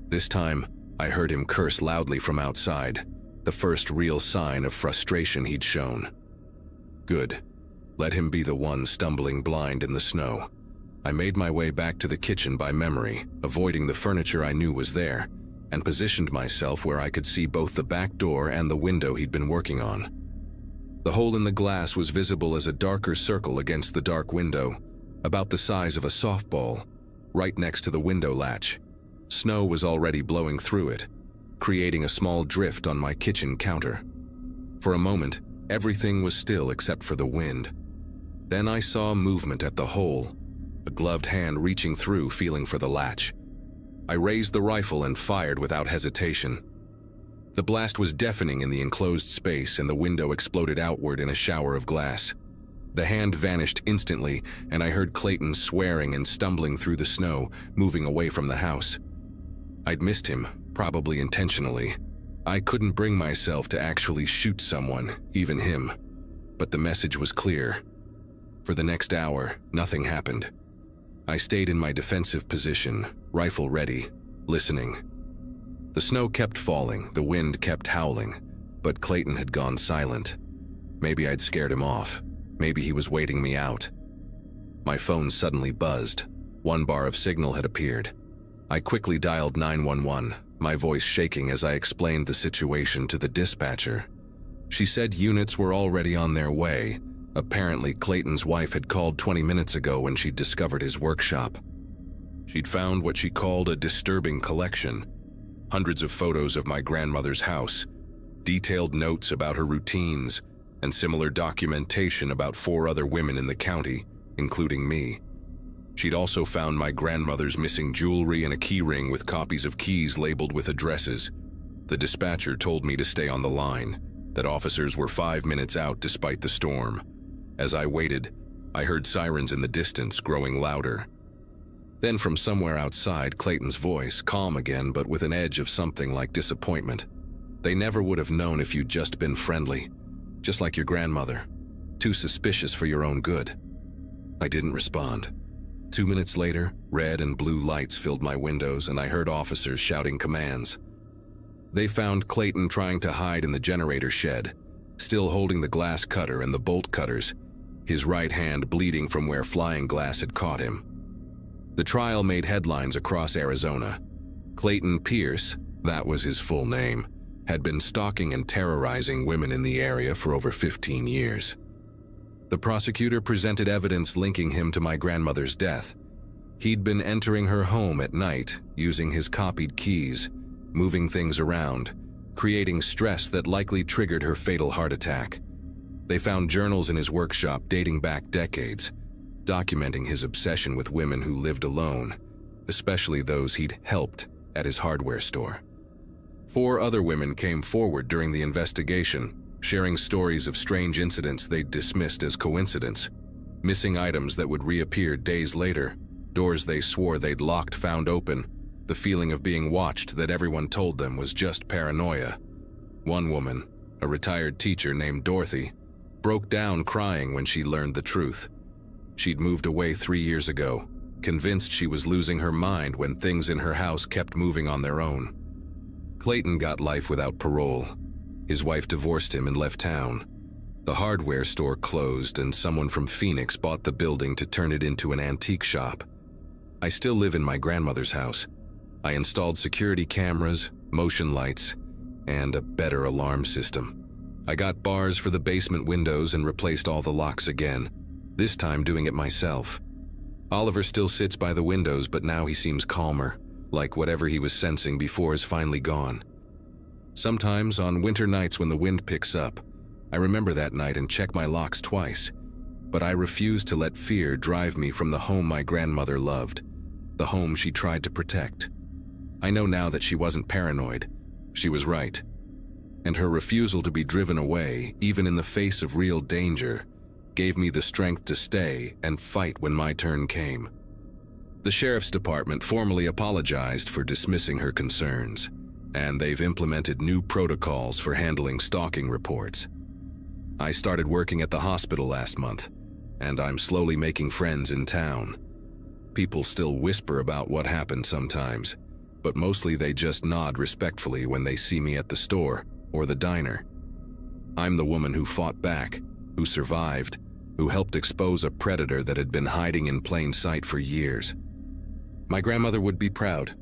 This time, I heard him curse loudly from outside, the first real sign of frustration he'd shown. Good. Let him be the one stumbling blind in the snow. I made my way back to the kitchen by memory, avoiding the furniture I knew was there, and positioned myself where I could see both the back door and the window he'd been working on. The hole in the glass was visible as a darker circle against the dark window, about the size of a softball, right next to the window latch. Snow was already blowing through it, creating a small drift on my kitchen counter. For a moment, everything was still except for the wind. Then I saw movement at the hole, a gloved hand reaching through, feeling for the latch. I raised the rifle and fired without hesitation. The blast was deafening in the enclosed space, and the window exploded outward in a shower of glass. The hand vanished instantly, and I heard Clayton swearing and stumbling through the snow, moving away from the house. I'd missed him, probably intentionally. I couldn't bring myself to actually shoot someone, even him. But the message was clear. For the next hour, nothing happened. I stayed in my defensive position, rifle ready, listening. The snow kept falling, the wind kept howling, but Clayton had gone silent. Maybe I'd scared him off. Maybe he was waiting me out. My phone suddenly buzzed. One bar of signal had appeared. I quickly dialed 911, my voice shaking as I explained the situation to the dispatcher. She said units were already on their way. Apparently, Clayton's wife had called 20 minutes ago when she'd discovered his workshop. She'd found what she called a disturbing collection. Hundreds of photos of my grandmother's house, detailed notes about her routines, and similar documentation about 4 other women in the county, including me. She'd also found my grandmother's missing jewelry and a key ring with copies of keys labeled with addresses. The dispatcher told me to stay on the line, that officers were 5 minutes out despite the storm. As I waited, I heard sirens in the distance growing louder. Then from somewhere outside, Clayton's voice, calm again but with an edge of something like disappointment. They never would have known if you'd just been friendly, just like your grandmother, too suspicious for your own good. I didn't respond. 2 minutes later, red and blue lights filled my windows and I heard officers shouting commands. They found Clayton trying to hide in the generator shed, still holding the glass cutter and the bolt cutters, his right hand bleeding from where flying glass had caught him. The trial made headlines across Arizona. Clayton Pierce, that was his full name, had been stalking and terrorizing women in the area for over 15 years. The prosecutor presented evidence linking him to my grandmother's death. He'd been entering her home at night, using his copied keys, moving things around, creating stress that likely triggered her fatal heart attack. They found journals in his workshop dating back decades, documenting his obsession with women who lived alone, especially those he'd helped at his hardware store. 4 other women came forward during the investigation, sharing stories of strange incidents they'd dismissed as coincidence, missing items that would reappear days later, doors they swore they'd locked found open, the feeling of being watched that everyone told them was just paranoia. One woman, a retired teacher named Dorothy, broke down crying when she learned the truth. She'd moved away 3 years ago, convinced she was losing her mind when things in her house kept moving on their own. Clayton got life without parole. His wife divorced him and left town. The hardware store closed and someone from Phoenix bought the building to turn it into an antique shop. I still live in my grandmother's house. I installed security cameras, motion lights, and a better alarm system. I got bars for the basement windows and replaced all the locks again, this time doing it myself. Oliver still sits by the windows, but now he seems calmer, like whatever he was sensing before is finally gone. Sometimes, on winter nights when the wind picks up, I remember that night and check my locks twice, but I refuse to let fear drive me from the home my grandmother loved, the home she tried to protect. I know now that she wasn't paranoid. She was right. And her refusal to be driven away, even in the face of real danger, gave me the strength to stay and fight when my turn came. The sheriff's department formally apologized for dismissing her concerns, and they've implemented new protocols for handling stalking reports. I started working at the hospital last month, and I'm slowly making friends in town. People still whisper about what happened sometimes, but mostly they just nod respectfully when they see me at the store or the diner. I'm the woman who fought back, who survived, who helped expose a predator that had been hiding in plain sight for years. My grandmother would be proud.